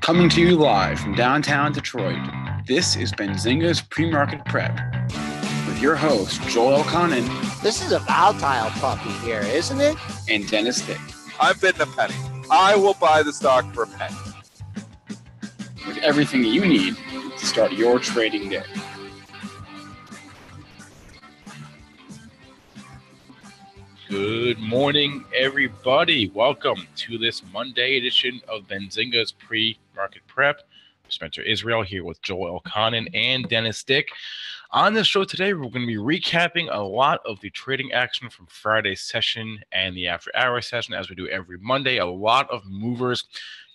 Coming to you live from downtown Detroit, this is Benzinga's PreMarket Prep with your host, Joel Conan. This is a volatile puppy here, isn't it? And Dennis Dick. I'm bidding a penny. I will buy the stock for a penny. With everything you need to start your trading day. Good morning, everybody. Welcome to this Monday edition of Benzinga's Pre-Market Prep. Spencer Israel here with Joel Conan and Dennis Dick. On this show today, we're going to be recapping a lot of the trading action from Friday's session and the after-hour session, as we do every Monday. A lot of movers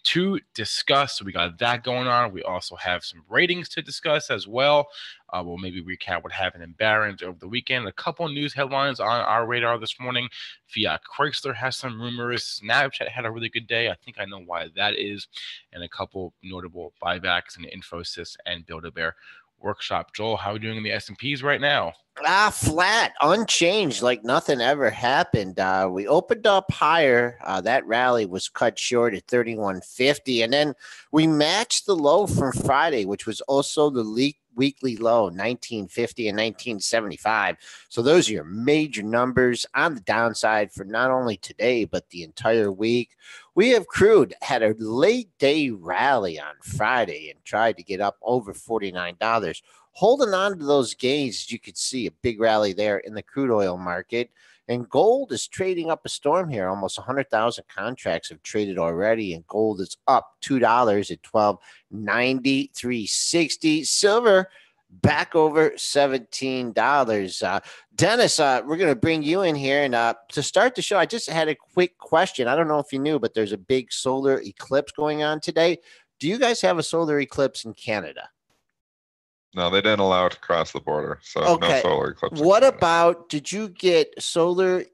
to discuss. So we got that going on. We also have some ratings to discuss as well. We'll maybe recap what happened in Barron's over the weekend. A couple of news headlines on our radar this morning. Fiat Chrysler has some rumors. Snapchat had a really good day. I think I know why that is. And a couple notable buybacks in Infosys and Build-A-Bear Workshop. Joel, how are we doing in the S&Ps right now? Flat, unchanged, like nothing ever happened. We opened up higher. That rally was cut short at 31.50, and then we matched the low from Friday, which was also the weekly low, 1950 and 1975. So those are your major numbers on the downside for not only today, but the entire week. We have crude had a late day rally on Friday and tried to get up over $49. Holding on to those gains, as you could see, a big rally there in the crude oil market. And gold is trading up a storm here. Almost 100,000 contracts have traded already, and gold is up $2 at $12.93.60. Silver back over $17. Dennis, we're going to bring you in here. And to start the show, I just had a quick question. I don't know if you knew, but there's a big solar eclipse going on today. Do you guys have a solar eclipse in Canada? No, they didn't allow it to cross the border, so okay. No solar eclipse. What about, did you get solar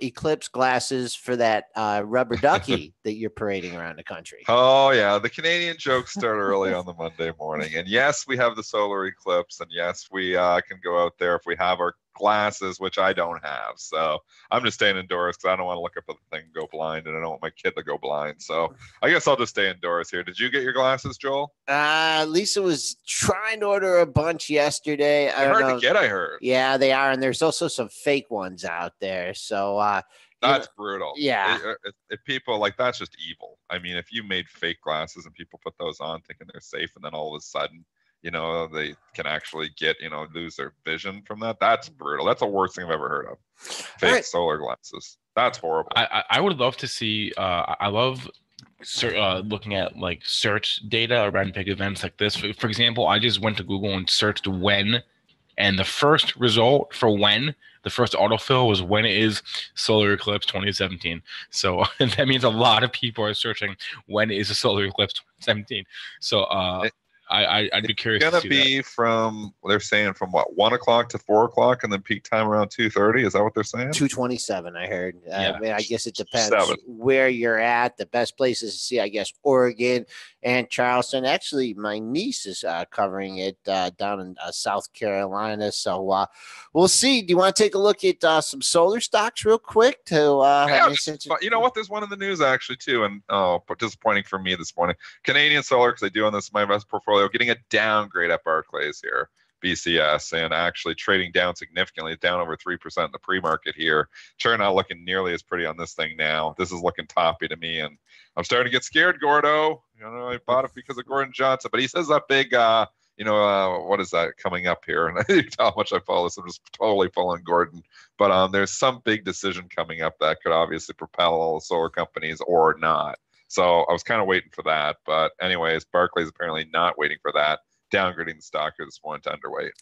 eclipse glasses for that rubber ducky that you're parading around the country? Oh, yeah. The Canadian jokes start early on the Monday morning. And yes, we have the solar eclipse. And yes, we can go out there if we have our glasses, which I don't have. So I'm just staying indoors because I don't want to look up at the thing and go blind, and I don't want my kid to go blind. So I guess I'll just stay indoors here. Did you get your glasses, Joel? Lisa was trying to order a bunch yesterday. They're hard to get, I heard. Yeah, they are. And there's also some fake ones out there. So that's brutal. Yeah. If people like, that's just evil. I mean, if you made fake glasses and people put those on thinking they're safe, and then all of a sudden, they can actually get, lose their vision from that. That's brutal. That's the worst thing I've ever heard of. Fake solar glasses. That's horrible. I would love to see, I love looking at like search data around big events like this. For example, I just went to Google and searched when, and the first result for when, the first autofill was when it is solar eclipse 2017. So that means a lot of people are searching when is a solar eclipse 2017. So I'd be curious. It's going to be from, they're saying from what, 1 o'clock to 4 o'clock, and then peak time around 2:30. Is that what they're saying? 2:27, I heard. Yeah. I mean, I guess it depends where you're at. The best places to see, I guess, Oregon and Charleston. Actually, my niece is covering it down in South Carolina. So we'll see. Do you want to take a look at some solar stocks real quick? You know what? There's one in the news actually too, and disappointing for me this morning. Canadian Solar, because I do on this my investment portfolio, getting a downgrade at Barclays here, BCS, and actually trading down significantly, down over 3% in the pre-market here. Chart not looking nearly as pretty on this thing now. This is looking toppy to me, and I'm starting to get scared, Gordo. I bought it because of Gordon Johnson, but he says that big, what is that coming up here? And I think how much I follow this. I'm just totally following Gordon. But there's some big decision coming up that could obviously propel all the solar companies or not. So I was kind of waiting for that. But anyways, Barclays apparently not waiting for that, downgrading the stock here this morning to underweight.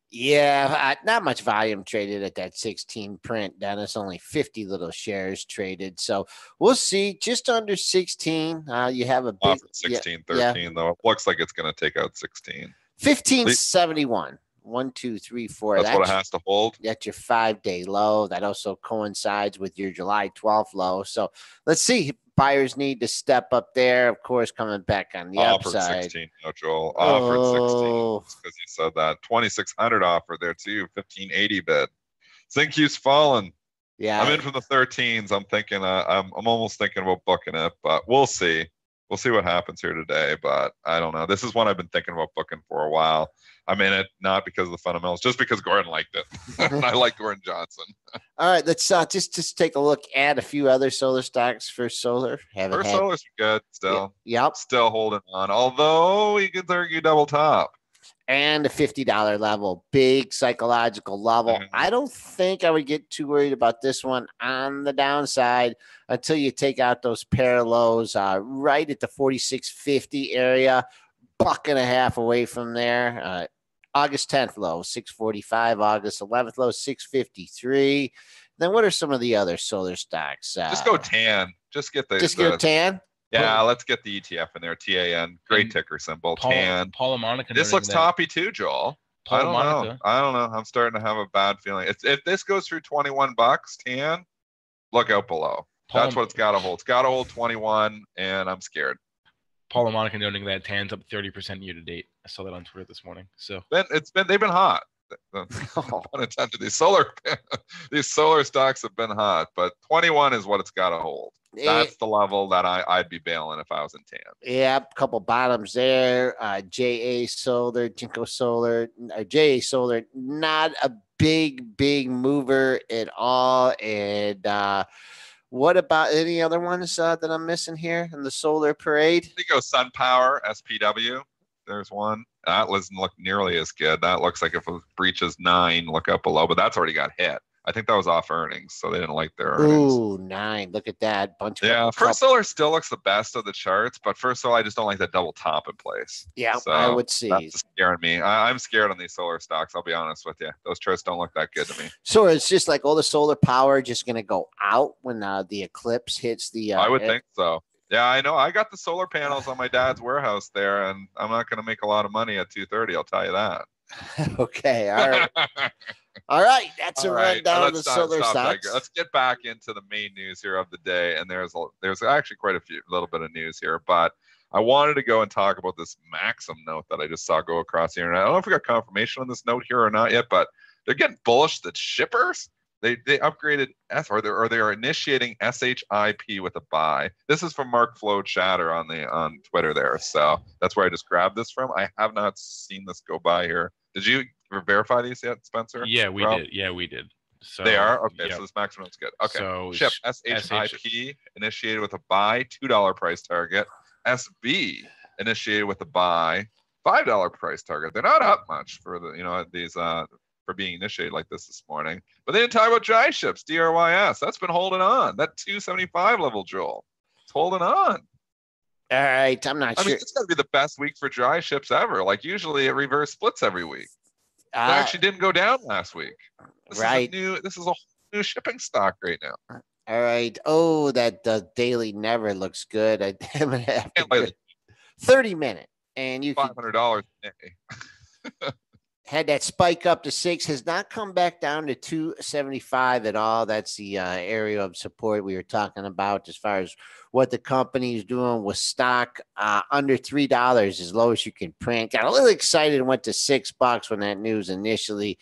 Yeah, not much volume traded at that 16 print, Dennis. Only 50 little shares traded. So we'll see. Just under 16. You have a big 16, 13, though. It looks like it's going to take out 16. 1571. 1, 2, 3, 4. That's what it has to hold. That's your 5-day low. That also coincides with your July 12th low. So let's see. Buyers need to step up there, of course, coming back on the upside. 16, no, Joel. Offered 16 because you said that. 2,600 offer there too. 1,580 bid. Zinc-Q's fallen. Yeah, I'm in from the 13s. I'm thinking. I'm almost thinking about booking it, but we'll see. we'll see what happens here today, but I don't know. This is one I've been thinking about booking for a while. I'm in it not because of the fundamentals, just because Gordon liked it. And I like Gordon Johnson. All right, let's just take a look at a few other solar stocks. First Solar. First Solar's good still. Yep. Still holding on, although you could argue double top. And a $50 level, big psychological level. Mhm. I don't think I would get too worried about this one on the downside until you take out those parallels right at the 46.50 area, $1.50 away from there. August 10th low, 645. August 11th low, 653. Then what are some of the other solar stocks? Just go tan. Just get the. Just go tan. Yeah, let's get the ETF in there. TAN. Great ticker symbol. TAN. Paula Monica. This looks toppy too, Joel. I don't know. I'm starting to have a bad feeling. If this goes through $21, TAN, look out below. That's what it's got to hold. It's got to hold 21, and I'm scared. Paula Monica noting that TAN's up 30% year to date. I saw that on Twitter this morning. So they've been hot. Unintended. These solar stocks have been hot, but 21 is what it's got to hold. That's the level that I'd be bailing if I was in TAN. Yeah, a couple bottoms there. JA Solar, Jinko Solar, JA Solar, not a big mover at all. And what about any other ones that I'm missing here in the solar parade? I think SunPower, SPW. There's one. That doesn't look nearly as good. That looks like if it breaches 9, look up below, but that's already got hit. I think that was off earnings, so they didn't like their earnings. Ooh, 9. Look at that. First Solar still looks the best of the charts, but First Solar, I just don't like that double top in place. Yeah, so I would see. That's scaring me. I'm scared on these solar stocks, I'll be honest with you. Those charts don't look that good to me. So it's just like all the solar power just going to go out when the eclipse hits the... I would think so. Yeah, I know. I got the solar panels on my dad's warehouse there, and I'm not going to make a lot of money at 2:30. I'll tell you that. Okay. All right. All right. That's a rundown of the solar stocks. Let's get back into the main news here of the day. And there's actually quite a little bit of news here, but I wanted to go and talk about this Maxim note that I just saw go across the internet. I don't know if we got confirmation on this note here or not yet, but they're getting bullish that shippers. They upgraded they are initiating SHIP with a buy. This is from Mark Flo Chatter on Twitter there. So that's where I just grabbed this from. I have not seen this go by here. Did you verify these yet, Spencer? Yeah, we did. Yeah, we did. So they are okay. Yep. So this maximum is good. Okay. So SHIP SHIP initiated with a buy, $2 price target. SB initiated with a buy, $5 price target. They're not up much for these for being initiated like this morning. But they didn't talk about dry ships, DRYS. That's been holding on. That 275 level, Joel. It's holding on. All right. I'm not sure. I mean, it's got to be the best week for dry ships ever. Like usually it reverse splits every week. It actually didn't go down last week. This is a new shipping stock right now. All right. Oh, that daily never looks good. I'm gonna have to 30-minute. And you $500 a day. Had that spike up to 6, has not come back down to 275 at all. That's the area of support we were talking about as far as what the company is doing with stock under $3, as low as you can print. Got a little excited and went to $6 when that news initially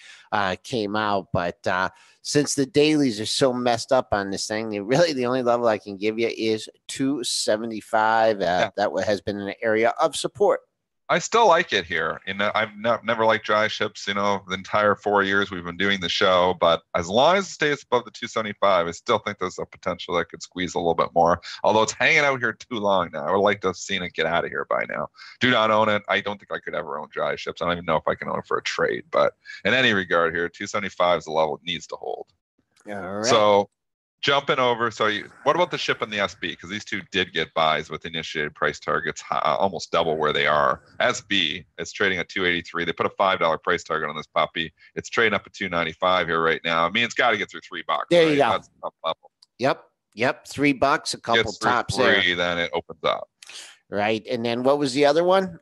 came out. But since the dailies are so messed up on this thing, the only level I can give you is 275. That has been an area of support. I still like it here. I've never liked dry ships, the entire 4 years we've been doing the show. But as long as it stays above the 275, I still think there's a potential that could squeeze a little bit more. Although it's hanging out here too long now. I would like to have seen it get out of here by now. Do not own it. I don't think I could ever own dry ships. I don't even know if I can own it for a trade. But in any regard here, 275 is the level it needs to hold. All right. So jumping over. So what about the ship and the SB? Because these two did get buys with initiated price targets almost double where they are. SB is trading at 283. They put a $5 price target on this puppy. It's trading up at 295 here right now. I mean, it's got to get through $3. There you go. That's the top level. Yep. $3, a couple tops there. There. Then it opens up. Right. And then what was the other one?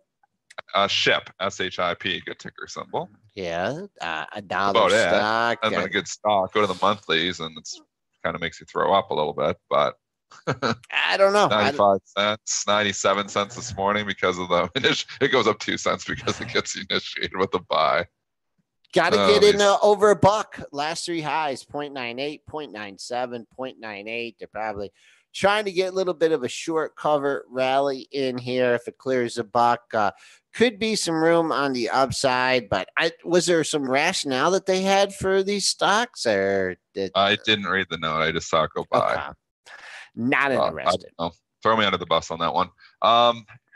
SHIP, SHIP, good ticker symbol. Yeah. $1 about stock. That's been a good stock. Go to the monthlies and it's kind of makes you throw up a little bit, but I don't know. 95 cents, 97 cents this morning because of it goes up 2 cents because it gets initiated with a buy. Got to get in over $1. Last 3 highs, 0.98, 0.97, 0.98. They're probably trying to get a little bit of a short cover rally in here. If it clears a buck, could be some room on the upside. But was there some rationale that they had for these stocks, or I didn't read the note. I just saw it go by. Okay. Not interested. Throw me under the bus on that one.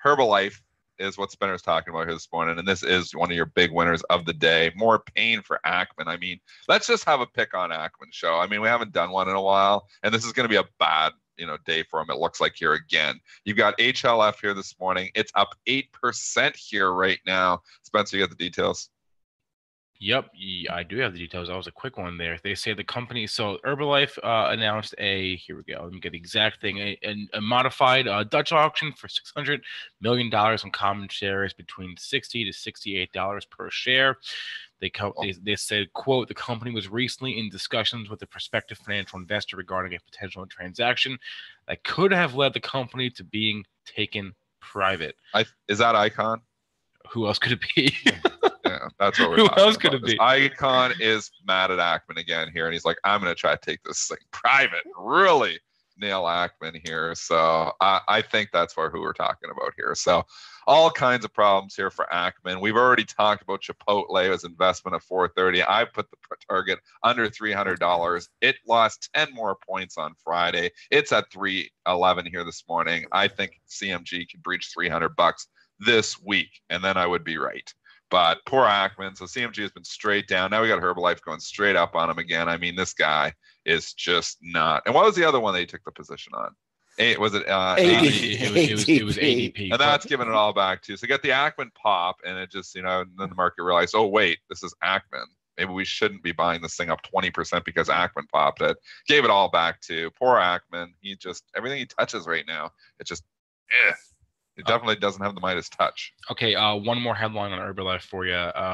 Herbalife is what Spinner's talking about here this morning, and this is one of your big winners of the day. More pain for Ackman. I mean, let's just have a pick on Ackman show. I mean, we haven't done one in a while, and this is going to be a bad day for him. It looks like here again. You've got HLF here this morning. It's up 8% here right now. Spencer, you got the details? Yep, I do have the details. That was a quick one there. They say the company, so Herbalife announced here we go. Let me get the exact thing. A modified Dutch auction for $600 million on common shares between $60 to $68 per share. They said, quote, the company was recently in discussions with a prospective financial investor regarding a potential transaction that could have led the company to being taken private. Is that Icon? Who else could it be? Yeah, that's what we're Who talking else about. could it be? Icon is mad at Ackman again here, and he's like, I'm going to try to take this thing private. Really nail Ackman here. So I think that's who we're talking about here. So all kinds of problems here for Ackman. We've already talked about Chipotle as investment of $430. I put the target under $300. It lost 10 more points on Friday. It's at $311 here this morning. I think CMG can breach $300 this week, and then I would be right. But poor Ackman. So CMG has been straight down. Now we got Herbalife going straight up on him again. I mean, this guy is just not. And what was the other one they took the position on? Was it ADP? It was ADP. And that's giving it all back too. So you got the Ackman pop, and it just, and then the market realized, oh wait, this is Ackman. Maybe we shouldn't be buying this thing up 20% because Ackman popped it. Gave it all back to poor Ackman. He just, everything he touches right now, it's just, It definitely doesn't have the Midas touch. Okay, one more headline on Herbalife for you.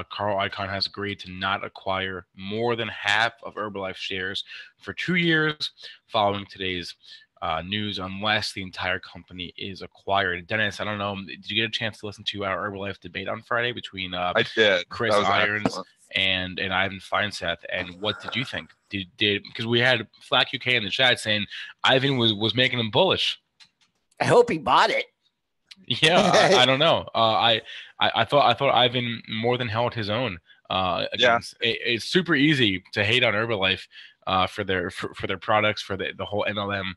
Carl Icahn has agreed to not acquire more than half of Herbalife shares for 2 years following today's news, unless the entire company is acquired. Dennis, I don't know, did you get a chance to listen to our Herbalife debate on Friday between I did. Chris Irons and Ivan Feinseth? And what did you think? Because we had Flack UK in the chat saying Ivan was making him bullish. I hope he bought it. Yeah, I don't know. I thought Ivan more than held his own. Against, it's super easy to hate on Herbalife for their products, for the whole MLM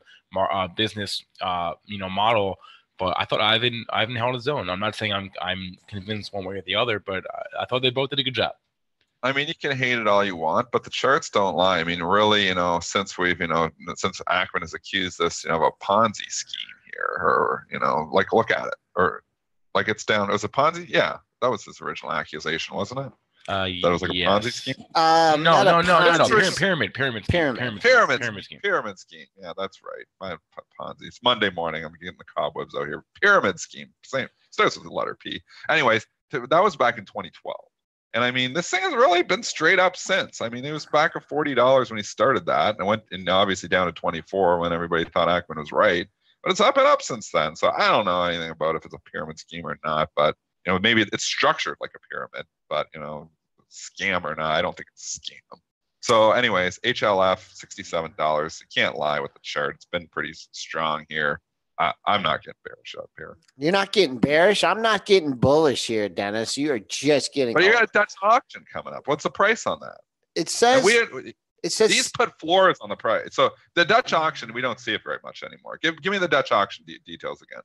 business model. But I thought Ivan held his own. I'm not saying I'm convinced one way or the other, but I thought they both did a good job. I mean, you can hate it all you want, but the charts don't lie. I mean, really, since Ackman has accused us, of a Ponzi scheme here, or look at it, or like it's down. It was a Ponzi. Yeah, that was his original accusation, wasn't it? That was like a Ponzi scheme. No. Pyramid scheme. Yeah, that's right. My Ponzi. It's Monday morning. I'm getting the cobwebs out here. Pyramid scheme. Same. Starts with the letter P. Anyways, that was back in 2012. And I mean, this thing has really been straight up since. I mean, it was back at $40 when he started that, and it went obviously down to 24 when everybody thought Ackman was right. But it's up and up since then. So I don't know anything about if it's a pyramid scheme or not. But maybe it's structured like a pyramid. But scam or not, I don't think it's a scam. So, anyways, HLF $67. You can't lie with the chart. It's been pretty strong here. I'm not getting bearish up here. You're not getting bearish. I'm not getting bullish here, Dennis. You are just getting. But you got a Dutch auction coming up. What's the price on that? It says. It says these put floors on the price. So the Dutch auction, we don't see it very much anymore. Give me the Dutch auction details again.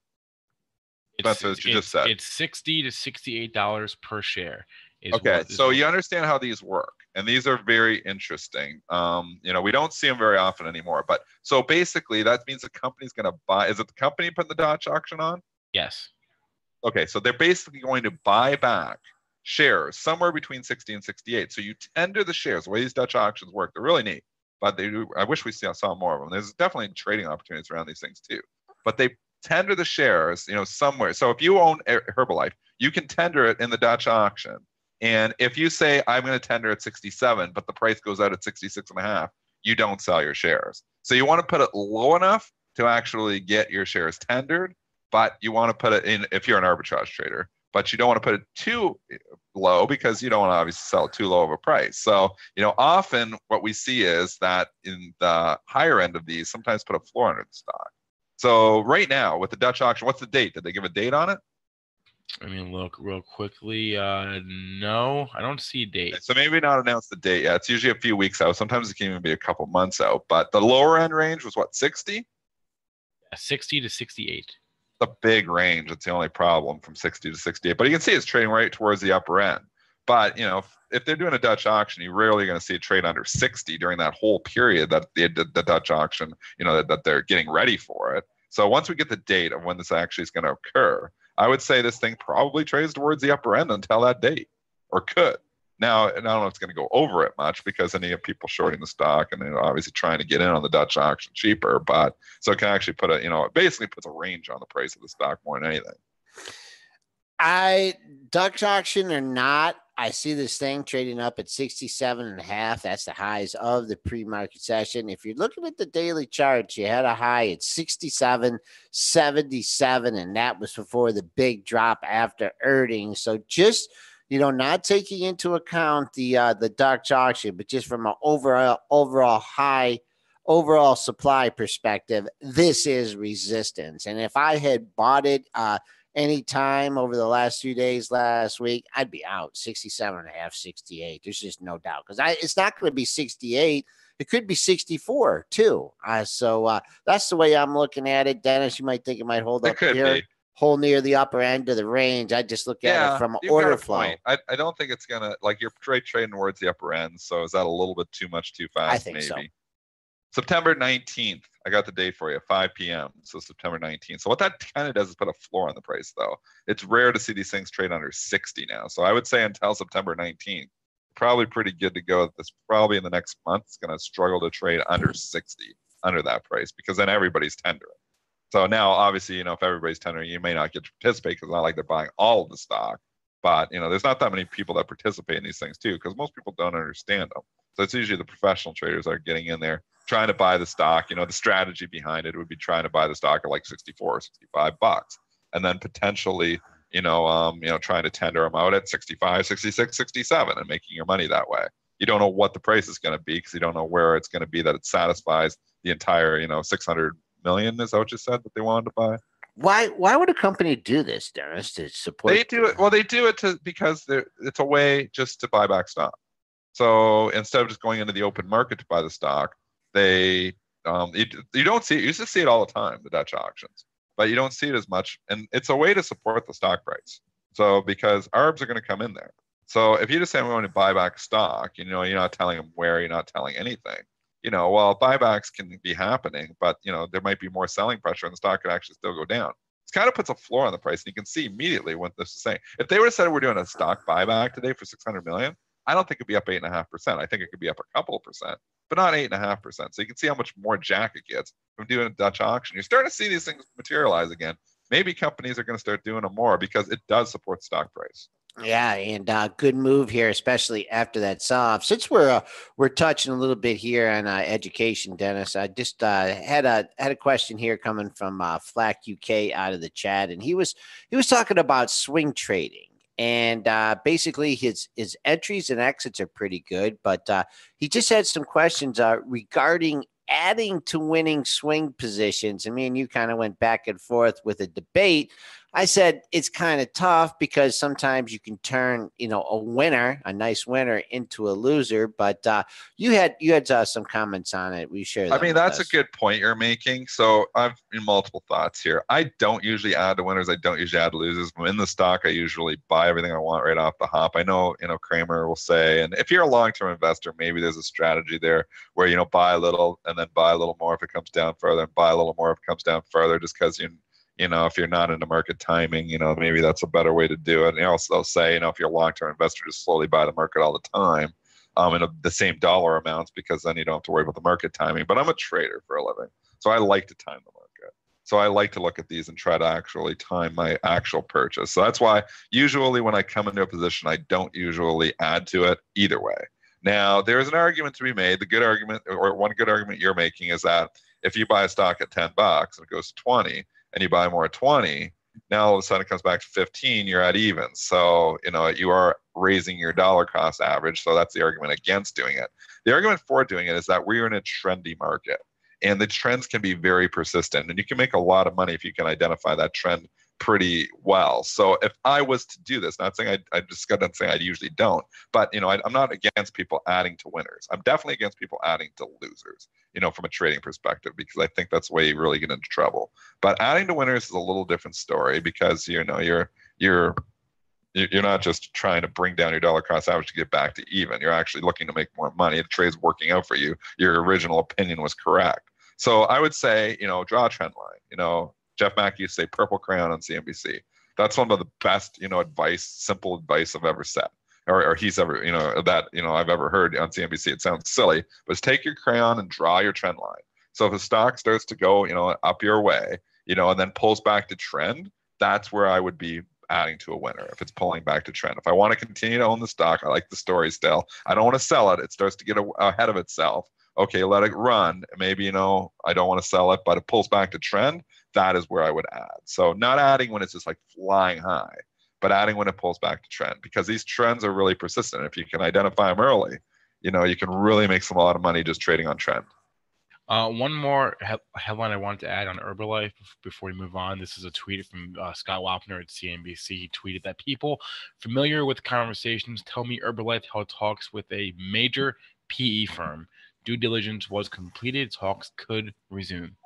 That's what you just said. It's $60 to $68 per share. Okay, so you understand how these work, and these are very interesting. We don't see them very often anymore. But so basically, that means the company's going to buy. Is it the company putting the Dutch auction on? Yes. Okay, so they're basically going to buy back shares somewhere between 60 and 68. So you tender the shares. The way these Dutch auctions work, they're really neat. But they do. I wish we saw more of them. There's definitely trading opportunities around these things too. But they tender the shares, somewhere. So if you own Herbalife, you can tender it in the Dutch auction. And if you say, I'm going to tender at 67, but the price goes out at 66.5, you don't sell your shares. So you want to put it low enough to actually get your shares tendered, but you want to put it in if you're an arbitrage trader, but you don't want to put it too low because you don't want to obviously sell too low of a price. So, often what we see is that in the higher end of these, sometimes put a floor under the stock. So right now with the Dutch auction, what's the date? Did they give a date on it? I mean, look real quickly. No, I don't see a date. So maybe not announce the date yet. It's usually a few weeks out. Sometimes it can even be a couple months out. But the lower end range was what, 60? 60 to 68. It's a big range. It's the only problem from 60 to 68. But you can see it's trading right towards the upper end. But, if they're doing a Dutch auction, you're rarely going to see it trade under 60 during that whole period that the Dutch auction, that they're getting ready for it. So once we get the date of when this actually is going to occur, I would say this thing probably trades towards the upper end until that date, or could. Now, I don't know if it's going to go over it much because then you have people shorting the stock and they're obviously trying to get in on the Dutch auction cheaper. But so it can actually put it basically puts a range on the price of the stock more than anything. Dutch auction or not, I see this thing trading up at 67.5. That's the highs of the pre-market session. If you're looking at the daily charts, you had a high at 67.77, and that was before the big drop after earnings. So just, not taking into account the Dutch auction, but just from an overall supply perspective, this is resistance. And if I had bought it anytime over the last few days last week, I'd be out 67.5, 68. There's just no doubt, because it's not going to be 68. It could be 64 too. So that's the way I'm looking at it. Dennis, you might think it might hold up here, hold near the upper end of the range. I just look at it from order flow. I don't think it's gonna, you're trading towards the upper end. So is that a little bit too much, too fast? I think maybe. So. September 19th. I got the date for you, 5 p.m. So September 19th. So what that kind of does is put a floor on the price, though. It's rare to see these things trade under 60 now. So I would say until September 19th, probably pretty good to go. This probably in the next month is going to struggle to trade under 60, under that price, because then everybody's tendering. So now, obviously, if everybody's tendering, you may not get to participate because it's not like they're buying all of the stock. But, there's not that many people that participate in these things, too, because most people don't understand them. So it's usually the professional traders that are getting in there, trying to buy the stock. The strategy behind it would be trying to buy the stock at like 64 or 65 bucks, and then potentially, trying to tender them out at 65, 66, 67 and making your money that way. You don't know what the price is going to be because you don't know where it's going to be that it satisfies the entire, 600 million. Is that what you said that they wanted to buy? Why would a company do this, Dennis, to support? They do it. Well, they do it because it's a way just to buy back stock. So instead of just going into the open market to buy the stock, you don't see it. You used to see it all the time, the Dutch auctions, but you don't see it as much. And it's a way to support the stock price. So because ARBs are going to come in there. So if you just say we want to buy back stock, you're not telling them where, you're not telling anything. Well, buybacks can be happening, but there might be more selling pressure and the stock could actually still go down. It kind of puts a floor on the price, and you can see immediately what this is saying. If they would have said we're doing a stock buyback today for 600 million, I don't think it'd be up 8.5%. I think it could be up a couple of percent, but not 8.5%. So you can see how much more jack it gets from doing a Dutch auction. You're starting to see these things materialize again. Maybe companies are going to start doing them more because it does support the stock price. Yeah, and good move here, especially after that sell-off. Since we're touching a little bit here on education, Dennis, I just had a question here coming from Flack UK out of the chat, and he was talking about swing trading. And basically his entries and exits are pretty good, but he just had some questions regarding adding to winning swing positions. And me and you kind of went back and forth with a debate. I said it's kind of tough because sometimes you can turn, a nice winner into a loser. But you had some comments on it. We share. I mean, that's a good point you're making. So I've multiple thoughts here. I don't usually add to winners. I don't usually add to losers. When in the stock, I usually buy everything I want right off the hop. I know, Kramer will say, and if you're a long-term investor, maybe there's a strategy there where, buy a little and then buy a little more if it comes down further, and buy a little more if it comes down further, just because if you're not into market timing, maybe that's a better way to do it. And they'll say, if you're a long-term investor, just slowly buy the market all the time in the same dollar amounts, because then you don't have to worry about the market timing. But I'm a trader for a living, so I like to time the market. So I like to look at these and try to actually time my actual purchase. So that's why usually when I come into a position, I don't usually add to it either way. Now, there is an argument to be made. The good argument, or one good argument you're making, is that if you buy a stock at $10 and it goes to 20, and you buy more at 20, now all of a sudden it comes back to 15, you're at even. So, you are raising your dollar cost average. So that's the argument against doing it. The argument for doing it is that we're in a trendy market. And the trends can be very persistent, and you can make a lot of money if you can identify that trend pretty well. So if I was to do this, not saying I just got done saying I usually don't, but I'm not against people adding to winners. I'm definitely against people adding to losers, from a trading perspective, because I think that's where you really get into trouble. But adding to winners is a little different story, because you're not just trying to bring down your dollar cost average to get back to even. You're actually looking to make more money. The trade's working out for you. Your original opinion was correct. So I would say, draw a trend line. Jeff Mackey used to say purple crayon on CNBC. That's one of the best, simple advice I've ever said, or he's ever, I've ever heard on CNBC. It sounds silly, but it's take your crayon and draw your trend line. So if the stock starts to go, up your way, and then pulls back to trend, that's where I would be adding to a winner if it's pulling back to trend. If I want to continue to own the stock, I like the story still. I don't want to sell it. It starts to get ahead of itself. Okay, let it run. Maybe, I don't want to sell it, but it pulls back to trend. That is where I would add. So not adding when it's just like flying high, but adding when it pulls back to trend, because these trends are really persistent. If you can identify them early, you can really make a lot of money just trading on trend. One more headline I wanted to add on Herbalife before we move on. This is a tweet from Scott Wapner at CNBC. He tweeted that people familiar with conversations tell me Herbalife held talks with a major PE firm. Due diligence was completed. Talks could resume.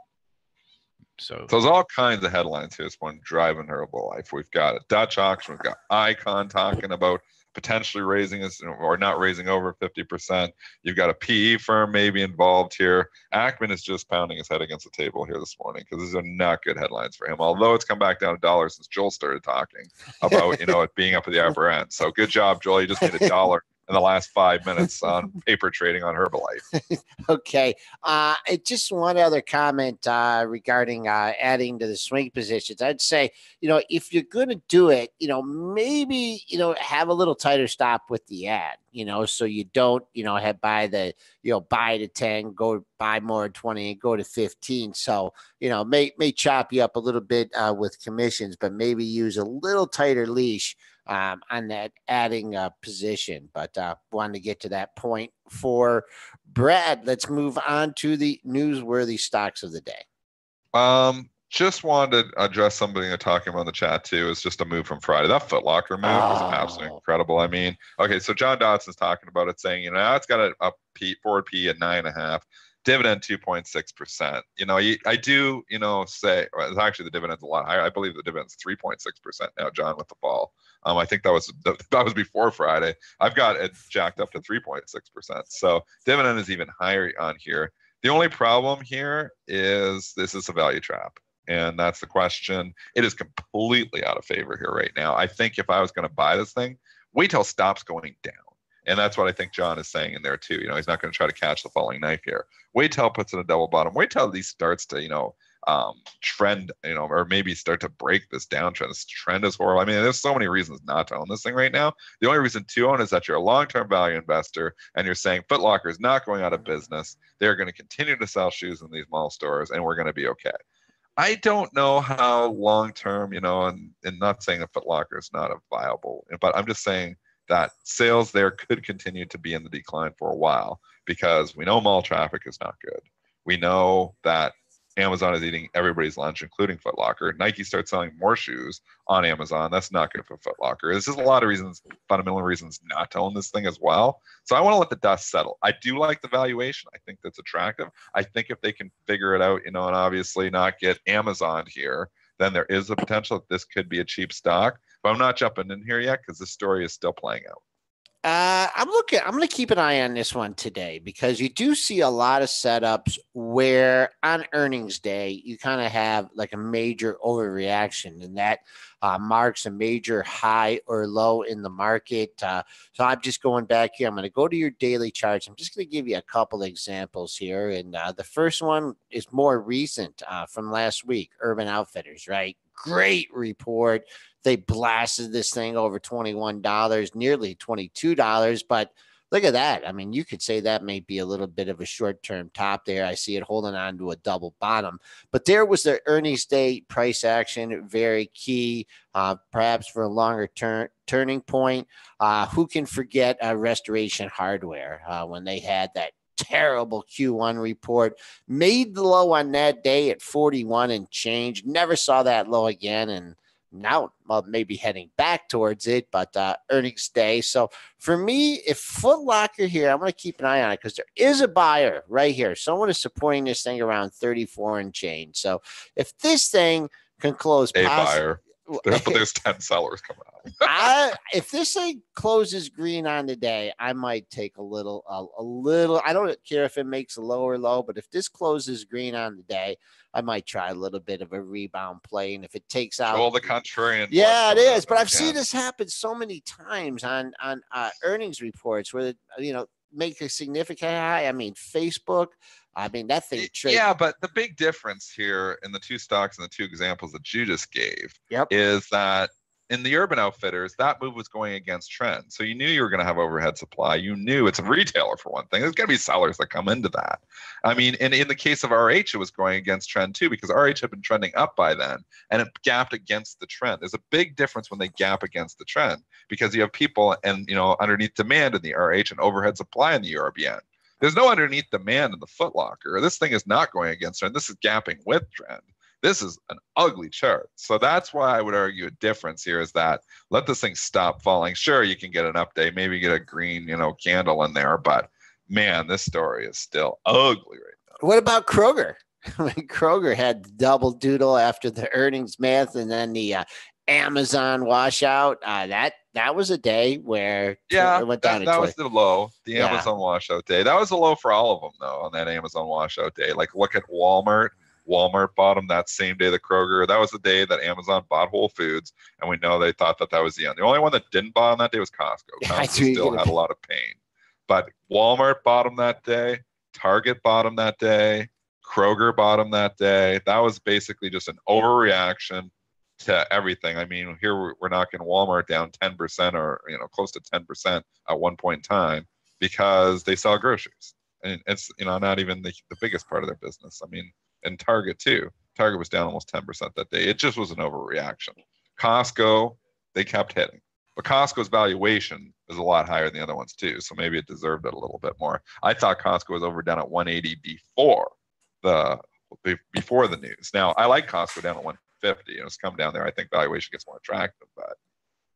So there's all kinds of headlines here. This one driving Herbalife. We've got a Dutch auction. We've got Icon talking about potentially raising us or not raising over 50%. You've got a PE firm maybe involved here. Ackman is just pounding his head against the table here this morning, because these are not good headlines for him. Although it's come back down $1 since Joel started talking about it being up at the upper end. So good job, Joel. You just made $1 in the last 5 minutes on paper trading on Herbalife. Okay. Just one other comment regarding adding to the swing positions. I'd say, if you're going to do it, maybe, have a little tighter stop with the ad, so you don't, have buy to 10, go buy more at 20 and go to 15. So, may chop you up a little bit with commissions, but maybe use a little tighter leash on that adding position. But wanted to get to that point for Brad. Let's move on to the newsworthy stocks of the day. Just wanted to address something you're talking about in the chat too. It's just a move from Friday. That Foot Locker move was absolutely incredible. I mean, okay, so John Dodson's talking about it, saying, now it's got a forward P at 9.5. Dividend 2.6%. I do, say, well, actually the dividend's a lot higher. I believe the dividend's 3.6% now, John, with the fall. I think that was before Friday. I've got it jacked up to 3.6%. So dividend is even higher on here. The only problem here is this is a value trap. And that's the question. It is completely out of favor here right now. I think if I was going to buy this thing, wait till it stops going down. And that's what I think John is saying in there too. He's not going to try to catch the falling knife here. Wait till it puts in a double bottom. Wait till these starts to, trend, or maybe start to break this downtrend. This trend is horrible. I mean, there's so many reasons not to own this thing right now. The only reason to own is that you're a long-term value investor and you're saying Foot Locker is not going out of business. They're going to continue to sell shoes in these mall stores and we're going to be okay. I don't know how long-term, and not saying that Foot Locker is not a viable, but I'm just saying that sales there could continue to be in the decline for a while, because we know mall traffic is not good. We know that Amazon is eating everybody's lunch, including Foot Locker. Nike starts selling more shoes on Amazon. That's not good for Foot Locker. There's just a lot of reasons, fundamental reasons not to own this thing as well. So I want to let the dust settle. I do like the valuation. I think that's attractive. I think if they can figure it out, and obviously not get Amazon here, then there is a potential that this could be a cheap stock. But I'm not jumping in here yet because the story is still playing out. I'm going to keep an eye on this one today, because you do see a lot of setups where on earnings day, you kind of have like a major overreaction, and that marks a major high or low in the market. So I'm just going back here. I'm going to go to your daily charts. I'm just going to give you a couple examples here. And the first one is more recent from last week, Urban Outfitters, right? Great report. They blasted this thing over $21, nearly $22. But look at that. I mean, you could say that may be a little bit of a short-term top there. I see it holding on to a double bottom. But there was the earnings day price action, very key, perhaps for a longer turning point. Who can forget Restoration Hardware when they had that terrible Q1 report. Made the low on that day at 41 and change. Never saw that low again. And now maybe heading back towards it, but earnings day. So for me, if Foot Locker here, I'm going to keep an eye on it because there is a buyer right here. Someone is supporting this thing around 34 and change. So if this thing can close, buyer. But there's 10 sellers coming out. If this thing closes green on the day, I might take a little. I don't care if it makes a lower low, but if this closes green on the day, I might try a little bit of a rebound play. And if it takes out, all the contrarian. Yeah, it is. But I've seen this happen so many times on earnings reports where make a significant high. I mean, Facebook. I mean, that thing. Yeah, but the big difference here in the two stocks and the two examples that you just gave is that in the Urban Outfitters, that move was going against trend. So you knew you were going to have overhead supply. You knew it's a retailer for one thing. There's going to be sellers that come into that. I mean, and in the case of RH, it was going against trend too, because RH had been trending up by then and it gapped against the trend. There's a big difference when they gap against the trend because you have people and, underneath demand in the RH and overhead supply in the URBN. There's no underneath demand in the Foot Locker. This thing is not going against trend. This is gapping with trend. This is an ugly chart. So that's why I would argue a difference here is that let this thing stop falling. Sure, you can get an update, maybe get a green, candle in there, but man, this story is still ugly right now. What about Kroger? Kroger had the double doodle after the earnings math and then the Amazon washout. That was a day where it went down. That was the low, the Amazon washout day. That was a low for all of them though on that Amazon washout day. Like look at Walmart. Walmart bottom that same day that Kroger. That was the day that Amazon bought Whole Foods, and we know they thought that was the end. The only one that didn't buy on that day was Costco. Costco still had a lot of pain. But Walmart bottom that day, Target bottom that day, Kroger bottom that day. That was basically just an overreaction to everything. I mean, here we're knocking Walmart down 10% or close to 10% at one point in time because they sell groceries, and it's not even the biggest part of their business. I mean. And Target too. Target was down almost 10% that day. It just was an overreaction. Costco, they kept hitting. But Costco's valuation is a lot higher than the other ones too. So maybe it deserved it a little bit more. I thought Costco was over down at 180 before the news. Now, I like Costco down at 150. It's come down there. I think valuation gets more attractive. But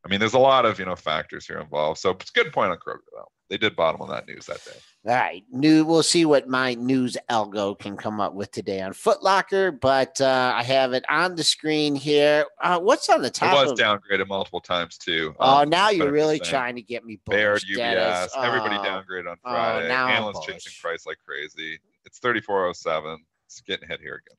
I mean, there's a lot of factors here involved. So it's a good point on Kroger though. They did bottom on that news that day. All right. We'll see what my news algo can come up with today on Foot Locker, but I have it on the screen here. What's on the top? It was downgraded multiple times too. Now you're really trying to get me bullish. Baird, UBS, everybody downgraded on Friday. Analysts chasing price like crazy. It's 34.07. It's getting hit here again.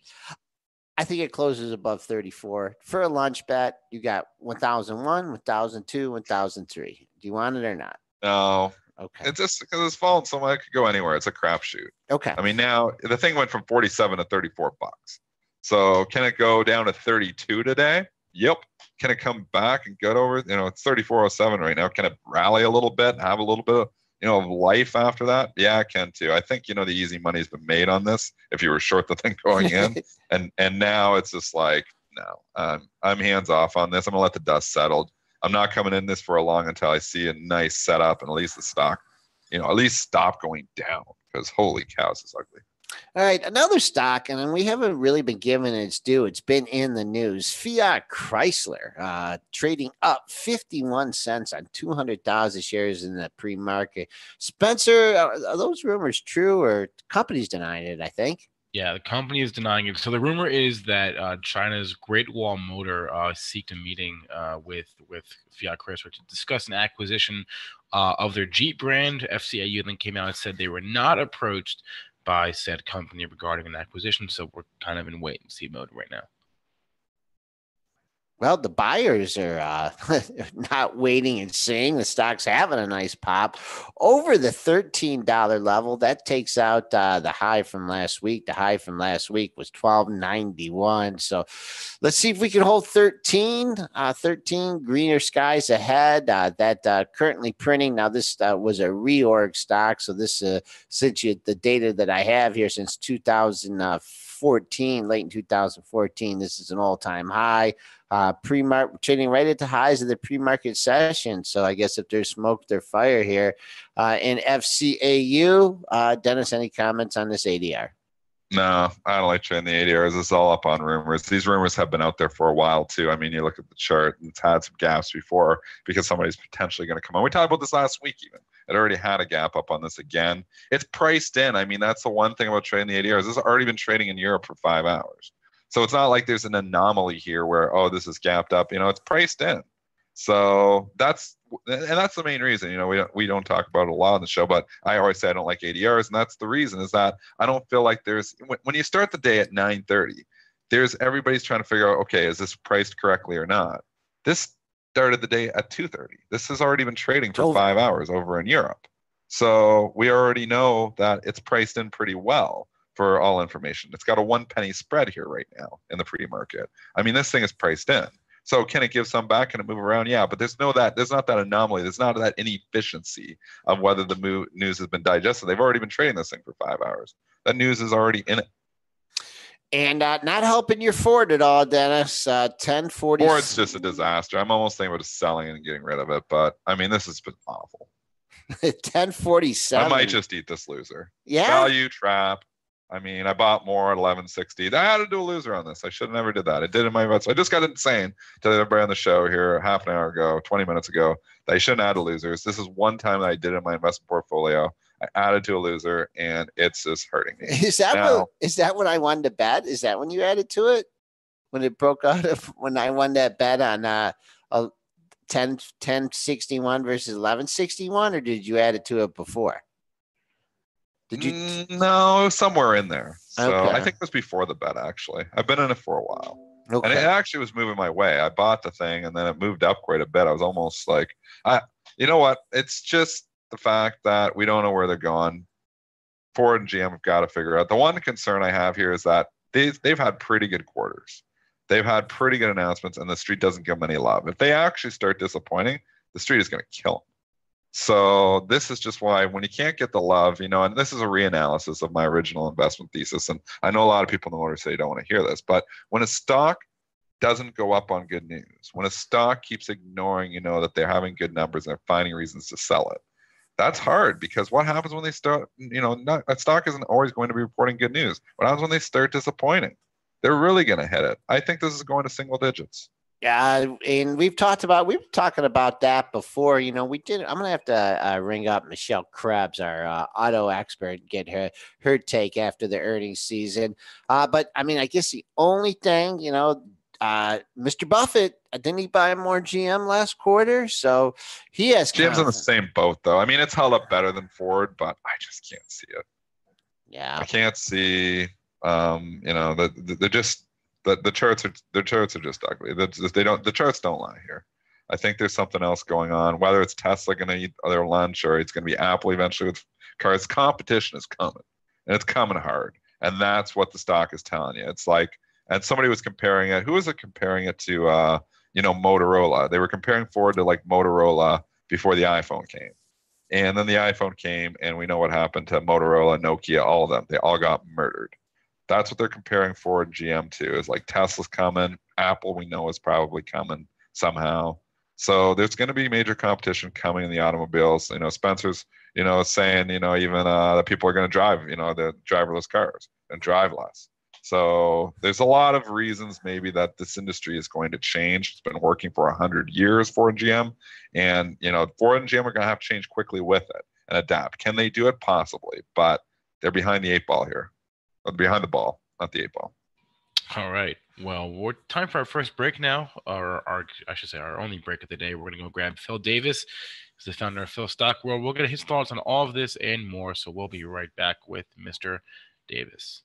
I think it closes above 34. For a lunch bet, you got 1001, 1002, 1003. Do you want it or not? No. Okay. It's just because it's fallen so much, it could go anywhere. It's a crapshoot. Okay. I mean, now the thing went from 47 to 34 bucks. So can it go down to 32 today? Yep. Can it come back and get over? It's 34.07 right now. Can it rally a little bit and have a little bit of of life after that? Yeah, I can too. I think the easy money's been made on this if you were short the thing going in, and now it's just like no, I'm hands off on this. I'm gonna let the dust settle. I'm not coming in this for a long until I see a nice setup and at least the stock, at least stop going down because holy cow, this is ugly. All right, another stock, and we haven't really been given its due. It's been in the news. Fiat Chrysler trading up 51 cents on 200,000 shares in the pre-market. Spencer, are those rumors true or companies denying it, I think? Yeah, the company is denying it. So the rumor is that China's Great Wall Motor seeked a meeting with Fiat Chrysler to discuss an acquisition of their Jeep brand. FCIU then came out and said they were not approached by said company regarding an acquisition. So we're kind of in wait and see mode right now. Well, the buyers are not waiting and seeing. The stock's having a nice pop over the $13 level. That takes out the high from last week. The high from last week was $12.91. So let's see if we can hold 13. 13 greener skies ahead. That currently printing. Now, this was a reorg stock. So this, the data that I have here since 2014, late in 2014, this is an all-time high. Trading right at the highs of the pre-market session. So I guess if there's smoke, there's fire here. In FCAU, Dennis, any comments on this ADR? No, I don't like trading the ADRs. It's all up on rumors. These rumors have been out there for a while too. I mean, you look at the chart, and it's had some gaps before because somebody's potentially going to come on. We talked about this last week even. It already had a gap up on this again. It's priced in. I mean, that's the one thing about trading the ADRs. This has already been trading in Europe for 5 hours. So it's not like there's an anomaly here where, oh, this is gapped up. It's priced in. So that's the main reason. We don't talk about it a lot on the show, but I always say I don't like ADRs, and that's the reason is that I don't feel like there's when you start the day at 9:30, everybody's trying to figure out, okay, is this priced correctly or not? This started the day at 2:30. This has already been trading for 5 hours over in Europe. So we already know that it's priced in pretty well for all information. It's got a 1 penny spread here right now in the pre-market. I mean, this thing is priced in. So can it give some back? Can it move around? Yeah, but there's not that anomaly. There's not that inefficiency of whether the news has been digested. They've already been trading this thing for 5 hours. That news is already in it. And not helping your Ford at all, Dennis. 1040. Ford's just a disaster. I'm almost thinking about just selling it and getting rid of it. But I mean, this has been awful. 1047. I might just eat this loser. Yeah. Value trap. I mean, I bought more at 1160. I had to do a loser on this. I should have never did that. I did in my investment. I just got insane to everybody on the show here half an hour ago, 20 minutes ago, that I shouldn't add to losers. This is one time that I did in my investment portfolio. I added to a loser, and it's just hurting me. Is that when I won the bet? Is that when you added to it? When it broke out of when I won that bet on 1061 versus 1161, or did you add it to it before? Did you? No, somewhere in there. So okay. I think it was before the bet, actually. I've been in it for a while. Okay. And it actually was moving my way. I bought the thing, and then it moved up quite a bit. I was almost like, you know what? It's just the fact that we don't know where they're going. Ford and GM have got to figure out. The one concern I have here is that they've had pretty good quarters. They've had pretty good announcements, and the street doesn't give them any love. If they actually start disappointing, the street is going to kill them. So this is just why when you can't get the love, and this is a reanalysis of my original investment thesis. And I know a lot of people in the motor city don't want to hear this, but when a stock doesn't go up on good news, when a stock keeps ignoring, that they're having good numbers and they're finding reasons to sell it, that's hard because what happens when they start, that stock isn't always going to be reporting good news. What happens when they start disappointing? They're really going to hit it. I think this is going to single digits. Yeah, and we were talking about that before. I'm gonna have to ring up Michelle Krebs, our auto expert, and get her take after the earnings season. But I mean, I guess the only thing, Mr. Buffett, didn't he buy more GM last quarter? So he has GM's in the same boat, though. I mean, it's held up better than Ford, but I just can't see it. Yeah, I can't see. They're just. The charts are just ugly. The charts don't lie here. I think there's something else going on. Whether it's Tesla going to eat their lunch or it's going to be Apple eventually with cars, competition is coming, and it's coming hard. And that's what the stock is telling you. It's like, and somebody was comparing it. Who was it comparing it to? Motorola. They were comparing Ford to like Motorola before the iPhone came, and then the iPhone came, and we know what happened to Motorola, Nokia, all of them. They all got murdered. That's what they're comparing Ford and GM to, is like Tesla's coming. Apple, we know, is probably coming somehow. So there's going to be major competition coming in the automobiles. Spencer's, saying, even that people are going to drive, the driverless cars and drive less. So there's a lot of reasons maybe that this industry is going to change. It's been working for 100 years, Ford and GM. And, Ford and GM are going to have to change quickly with it and adapt. Can they do it? Possibly. But they're behind the 8 ball here. Behind the ball, not the 8 ball. All right. Well, we're time for our first break now, or our only break of the day. We're going to go grab Phil Davis, who's the founder of Phil Stock World. We'll get his thoughts on all of this and more. So we'll be right back with Mr. Davis.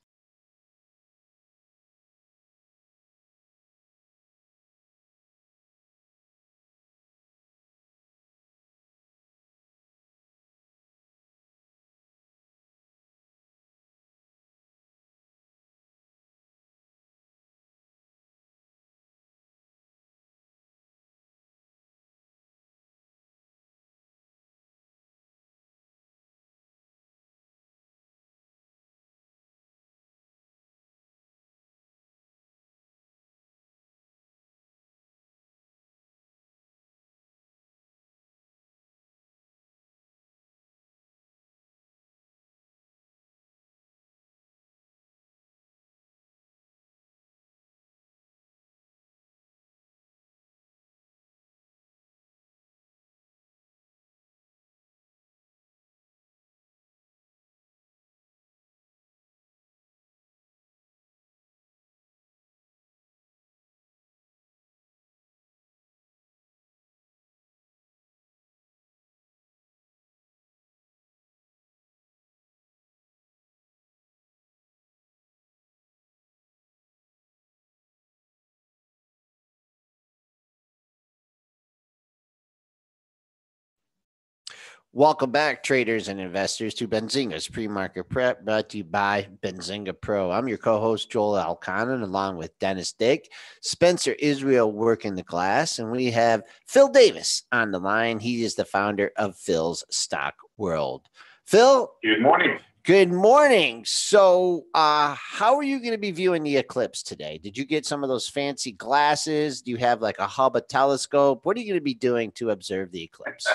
Welcome back, traders and investors, to Benzinga's Pre-Market Prep, brought to you by Benzinga Pro. I'm your co-host, Joel Alconin, along with Dennis Dick, Spencer Israel working the glass, and we have Phil Davis on the line. He is the founder of Phil's Stock World. Phil. Good morning. Good morning. So how are you going to be viewing the eclipse today? Did you get some of those fancy glasses? Do you have like a Hubble telescope? What are you going to be doing to observe the eclipse?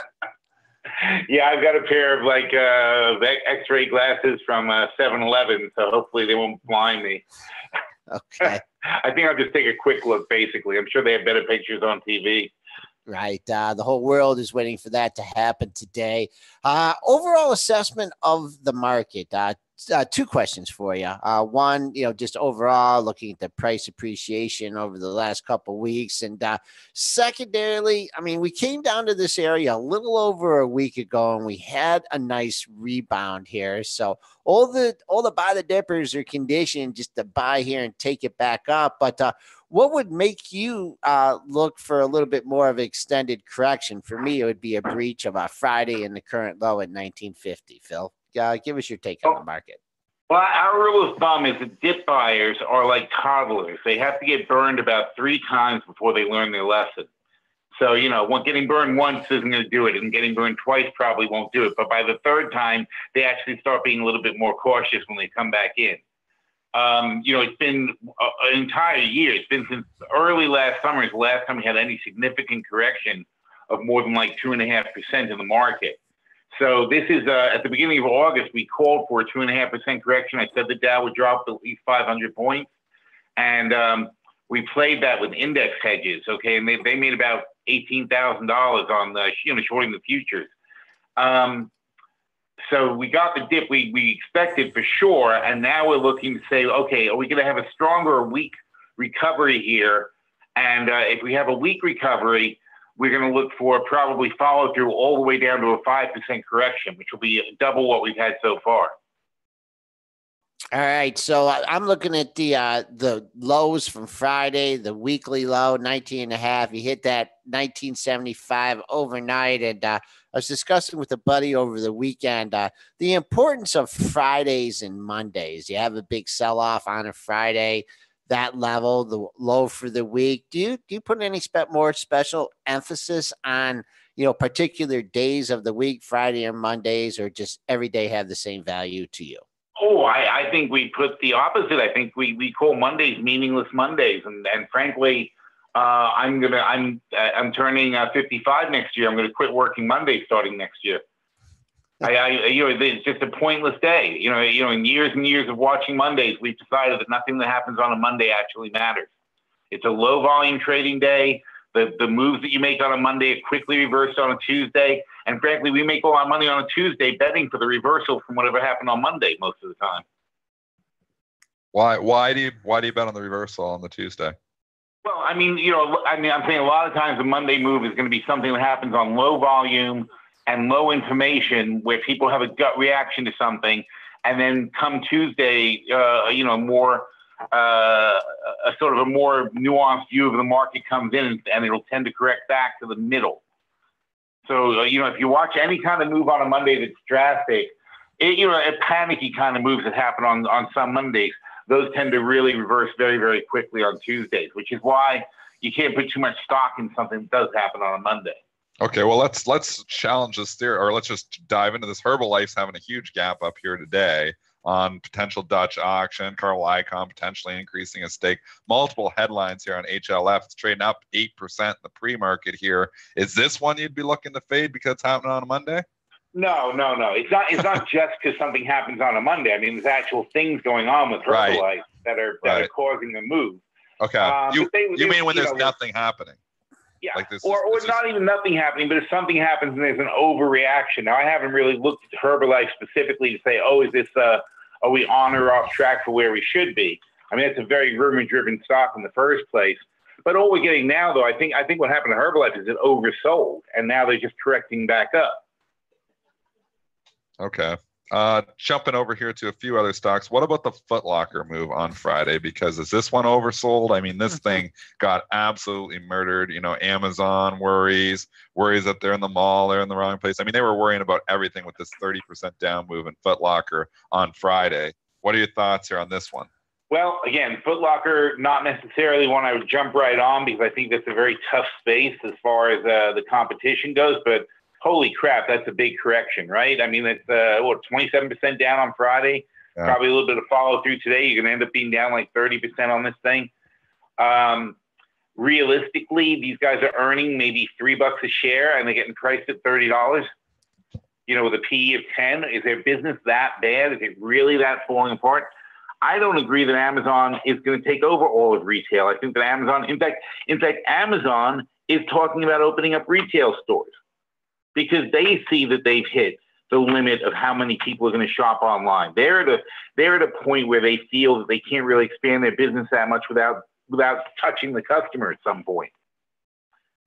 Yeah, I've got a pair of like X-ray glasses from 7-Eleven, so hopefully they won't blind me. Okay. I think I'll just take a quick look, basically. I'm sure they have better pictures on TV. Right. The whole world is waiting for that to happen today. Overall assessment of the market. Two questions for you. One, just overall looking at the price appreciation over the last couple of weeks. And secondarily, I mean, we came down to this area a little over a week ago and we had a nice rebound here. So all the buy the dippers are conditioned just to buy here and take it back up. But what would make you look for a little bit more of an extended correction? For me, it would be a breach of a Friday in the current low at 1950. Phil, give us your take on the market. Well, our rule of thumb is that dip buyers are like toddlers. They have to get burned about 3 times before they learn their lesson. So, getting burned once isn't going to do it, and getting burned twice probably won't do it. But by the 3rd time, they actually start being a little bit more cautious when they come back in. It's been an entire year. It's been since early last summer is the last time we had any significant correction of more than like 2.5% in the market. So this is at the beginning of August, we called for a 2.5% correction. I said the Dow would drop at least 500 points. And we played that with index hedges, okay? And they made about $18,000 on shorting the futures. So we got the dip we expected for sure, and now we're looking to say, okay, are we going to have a stronger or weak recovery here? And if we have a weak recovery, we're going to look for probably follow through all the way down to a 5% correction, which will be double what we've had so far. All right, so I'm looking at the lows from Friday, the weekly low, 19.5. You hit that 1975 overnight, and I was discussing with a buddy over the weekend the importance of Fridays and Mondays. You have a big sell-off on a Friday, that level, the low for the week. Do you put any more special emphasis on particular days of the week, Friday or Mondays, or just every day have the same value to you? Oh, I think we put the opposite. I think we call Mondays meaningless Mondays, and frankly, I'm turning 55 next year. I'm going to quit working Mondays starting next year. It's just a pointless day. In years and years of watching Mondays, we've decided that nothing that happens on a Monday actually matters. It's a low volume trading day. The moves that you make on a Monday are quickly reversed on a Tuesday. And frankly, we make all our money on a Tuesday betting for the reversal from whatever happened on Monday most of the time. Why do you bet on the reversal on the Tuesday? Well, I'm saying a lot of times the Monday move is going to be something that happens on low volume and low information where people have a gut reaction to something. And then come Tuesday, more a sort of a more nuanced view of the market comes in, and it'll tend to correct back to the middle. So, if you watch any kind of move on a Monday that's drastic, a panicky kind of moves that happen on some Mondays, those tend to really reverse very, very quickly on Tuesdays, which is why you can't put too much stock in something that does happen on a Monday. Okay, well, let's challenge this theory, or let's just dive into this. Herbalife's having a huge gap up here today on potential Dutch auction, Carl Icahn potentially increasing his stake. Multiple headlines here on HLF. It's trading up 8% in the pre-market here. Is this one you'd be looking to fade because it's happening on a Monday? No. It's not just because something happens on a Monday. I mean, there's actual things going on with Herbalife that are causing the move. Okay. You mean when there's nothing happening? Yeah, like this or not even nothing happening, but if something happens and there's an overreaction. Now, I haven't really looked at Herbalife specifically to say, is this, are we on or off track for where we should be? I mean, it's a very rumor-driven stock in the first place. But all we're getting now, though, I think what happened to Herbalife is it oversold, and now they're just correcting back up. Okay. Jumping over here to a few other stocks. What about the Foot Locker move on Friday? Because is this one oversold? I mean, this thing got absolutely murdered. Amazon worries that they're in the mall, they're in the wrong place. I mean, they were worrying about everything with this 30% down move in Foot Locker on Friday. What are your thoughts here on this one? Well, again, Foot Locker, not necessarily one I would jump right on because I think that's a very tough space as far as the competition goes. But holy crap, that's a big correction, right? I mean, it's 27% down on Friday. Yeah. Probably a little bit of follow through today. You're going to end up being down like 30% on this thing. Realistically, these guys are earning maybe $3 a share, and they're getting priced at $30. With a PE of 10. Is their business that bad? Is it really that falling apart? I don't agree that Amazon is going to take over all of retail. I think that Amazon, in fact, Amazon is talking about opening up retail stores because they see that they've hit the limit of how many people are going to shop online. They're at a point where they feel that they can't really expand their business that much without touching the customer at some point.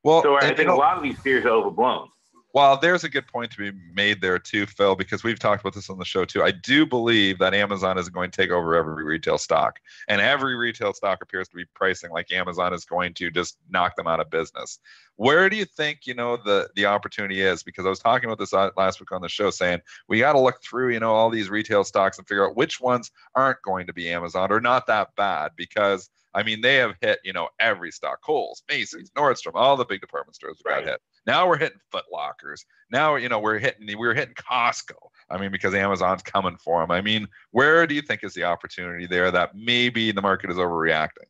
Well, so I think a lot of these fears are overblown. Well, there's a good point to be made there too, Phil, because we've talked about this on the show too. I do believe that Amazon is going to take over every retail stock, and every retail stock appears to be pricing like Amazon is going to just knock them out of business. Where do you think, the opportunity is? Because I was talking about this last week on the show saying we got to look through, all these retail stocks and figure out which ones aren't going to be Amazon or not that bad, because I mean, they have hit, every stock, Kohl's, Macy's, Nordstrom, all the big department stores got hit. Now we're hitting Foot Lockers. Now, we're hitting Costco. I mean, because Amazon's coming for them. I mean, where do you think is the opportunity there that maybe the market is overreacting?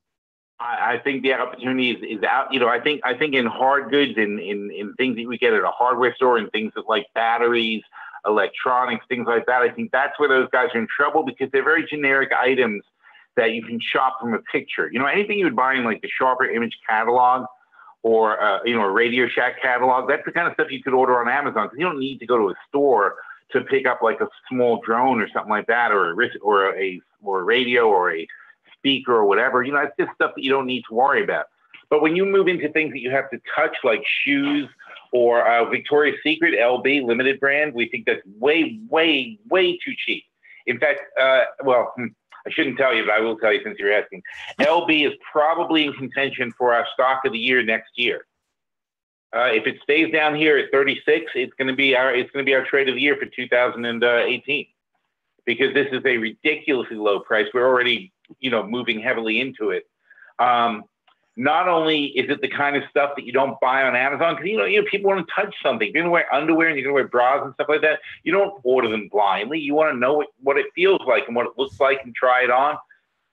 I think the opportunity is out. I think in hard goods, in things that we get at a hardware store, and things like batteries, electronics, things like that. I think that's where those guys are in trouble because they're very generic items that you can shop from a picture. Anything you would buy in like the Sharper Image catalog or, a Radio Shack catalog, that's the kind of stuff you could order on Amazon because you don't need to go to a store to pick up like a small drone or something like that, or a radio or a speaker or whatever. It's just stuff that you don't need to worry about. But when you move into things that you have to touch, like shoes or Victoria's Secret LB limited brand, we think that's way, way, way too cheap. In fact, I shouldn't tell you, but I will tell you since you're asking. LB is probably in contention for our stock of the year next year. If it stays down here at 36, it's going to be our trade of the year for 2018, because this is a ridiculously low price. We're already moving heavily into it. Not only is it the kind of stuff that you don't buy on Amazon, because people want to touch something. You're going to wear underwear and you're going to wear bras and stuff like that. You don't order them blindly. You want to know what it feels like and what it looks like and try it on.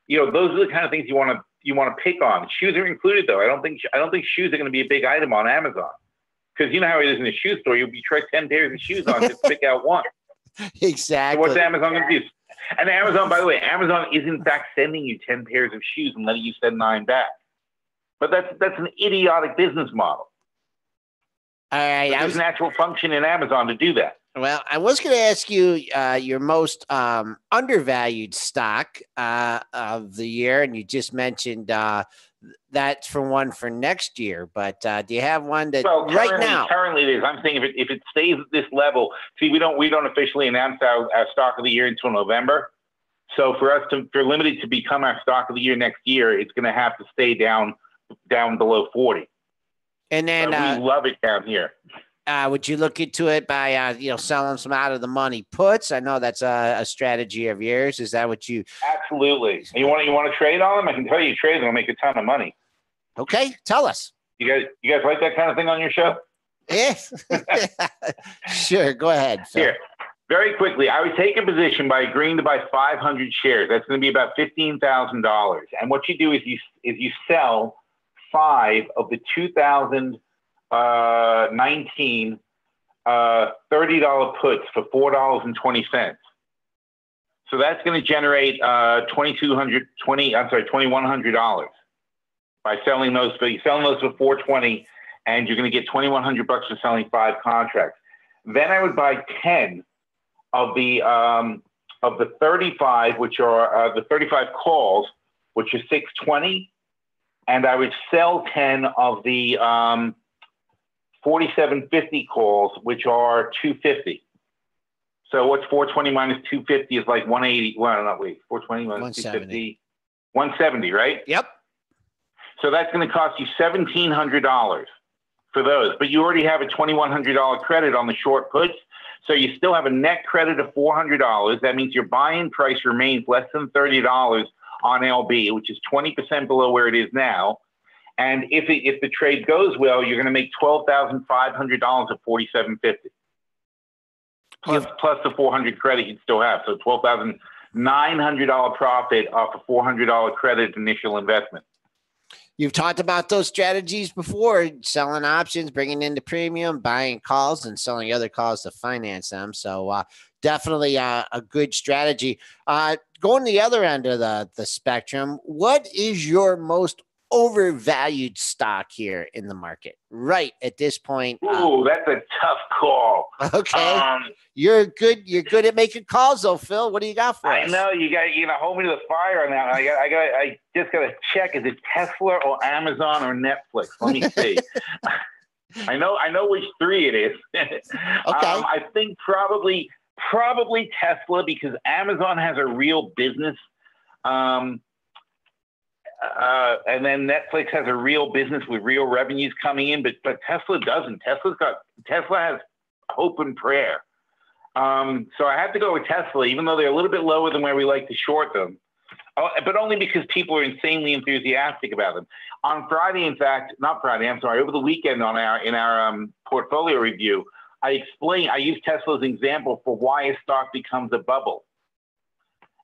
Those are the kind of things you want to pick on. Shoes are included though. I don't think shoes are going to be a big item on Amazon, because you know how it is in a shoe store. You'll be trying 10 pairs of shoes on to pick out one. Exactly. So what's Amazon going to do? And Amazon, by the way, Amazon is in fact sending you 10 pairs of shoes and letting you send 9 back. But that's an idiotic business model. All right, there's natural function in Amazon to do that. Well, I was going to ask you your most undervalued stock of the year, and you just mentioned that's for next year. But do you have one that right now? Currently, it is. I'm saying if it stays at this level, see, we don't officially announce our stock of the year until November. So for Limited to become our stock of the year next year, it's going to have to stay down below 40. And then we love it down here. Would you look into it by selling some out of the money puts? I know that's a strategy of yours. Is that what you? Absolutely. You want to trade on them? I can tell you, trade them will make a ton of money. Okay, tell us. You guys like that kind of thing on your show? Yeah. Sure. Go ahead, Phil. Here, very quickly, I would take a position by agreeing to buy 500 shares. That's going to be about $15,000. And what you do is you sell 5 of the 2019 $30 puts for $4.20. So that's going to generate $2,100 by selling those. So you're selling those for $4.20, and you're going to get $2,100 for selling 5 contracts. Then I would buy 10 of the 35, which are the 35 calls, which is $6.20. And I would sell 10 of the 4750 calls, which are $2.50. So what's 420 minus 250 is like 180. Well, not wait, 420 minus 250, 170, right? Yep. So that's going to cost you $1,700 for those, but you already have a $2,100 credit on the short puts. So you still have a net credit of $400. That means your buy-in price remains less than $30 on LB, which is 20% below where it is now. And if the trade goes well, you're going to make $12,500 at $47.50. Plus the 400 credit you'd still have. So $12,900 profit off a $400 credit initial investment. You've talked about those strategies before, selling options, bringing in the premium, buying calls, and selling other calls to finance them. So definitely a good strategy. Going to the other end of the spectrum, what is your most overvalued stock here in the market right at this point? Ooh, that's a tough call. Okay. You're good at making calls though, Phil. What do you got for us? I know you got hold me to the fire on that. I just got to check. Is it Tesla or Amazon or Netflix? Let me see. I know which three it is. Okay. I think probably Tesla, because Amazon has a real business. And then Netflix has a real business with real revenues coming in, but Tesla doesn't. Tesla has hope and prayer. So I have to go with Tesla, even though they're a little bit lower than where we like to short them, but only because people are insanely enthusiastic about them. On Friday, in fact, over the weekend in our portfolio review, I used Tesla as an example for why a stock becomes a bubble.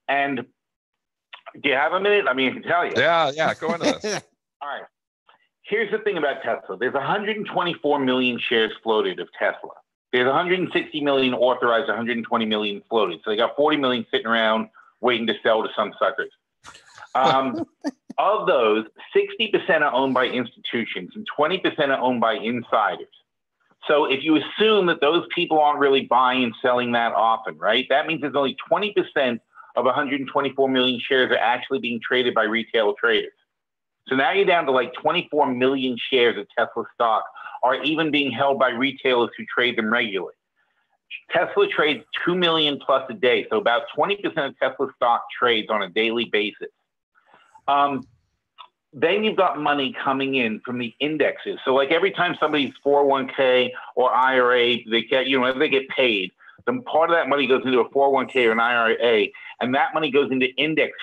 And do you have a minute? I mean, I can tell you. Yeah, go into this. All right. Here's the thing about Tesla. There's 124 million shares floated of Tesla. There's 160 million authorized, 120 million floated. So they got 40 million sitting around waiting to sell to some suckers. Of those, 60% are owned by institutions and 20% are owned by insiders. So if you assume that those people aren't really buying and selling that often, right? That means there's only 20% of 124 million shares are actually being traded by retail traders. So now you're down to like 24 million shares of Tesla stock are even being held by retailers who trade them regularly. Tesla trades 2 million plus a day. So about 20% of Tesla stock trades on a daily basis. Then you've got money coming in from the indexes. So like every time somebody's 401k or IRA, they get paid, then part of that money goes into a 401k or an IRA, and that money goes into index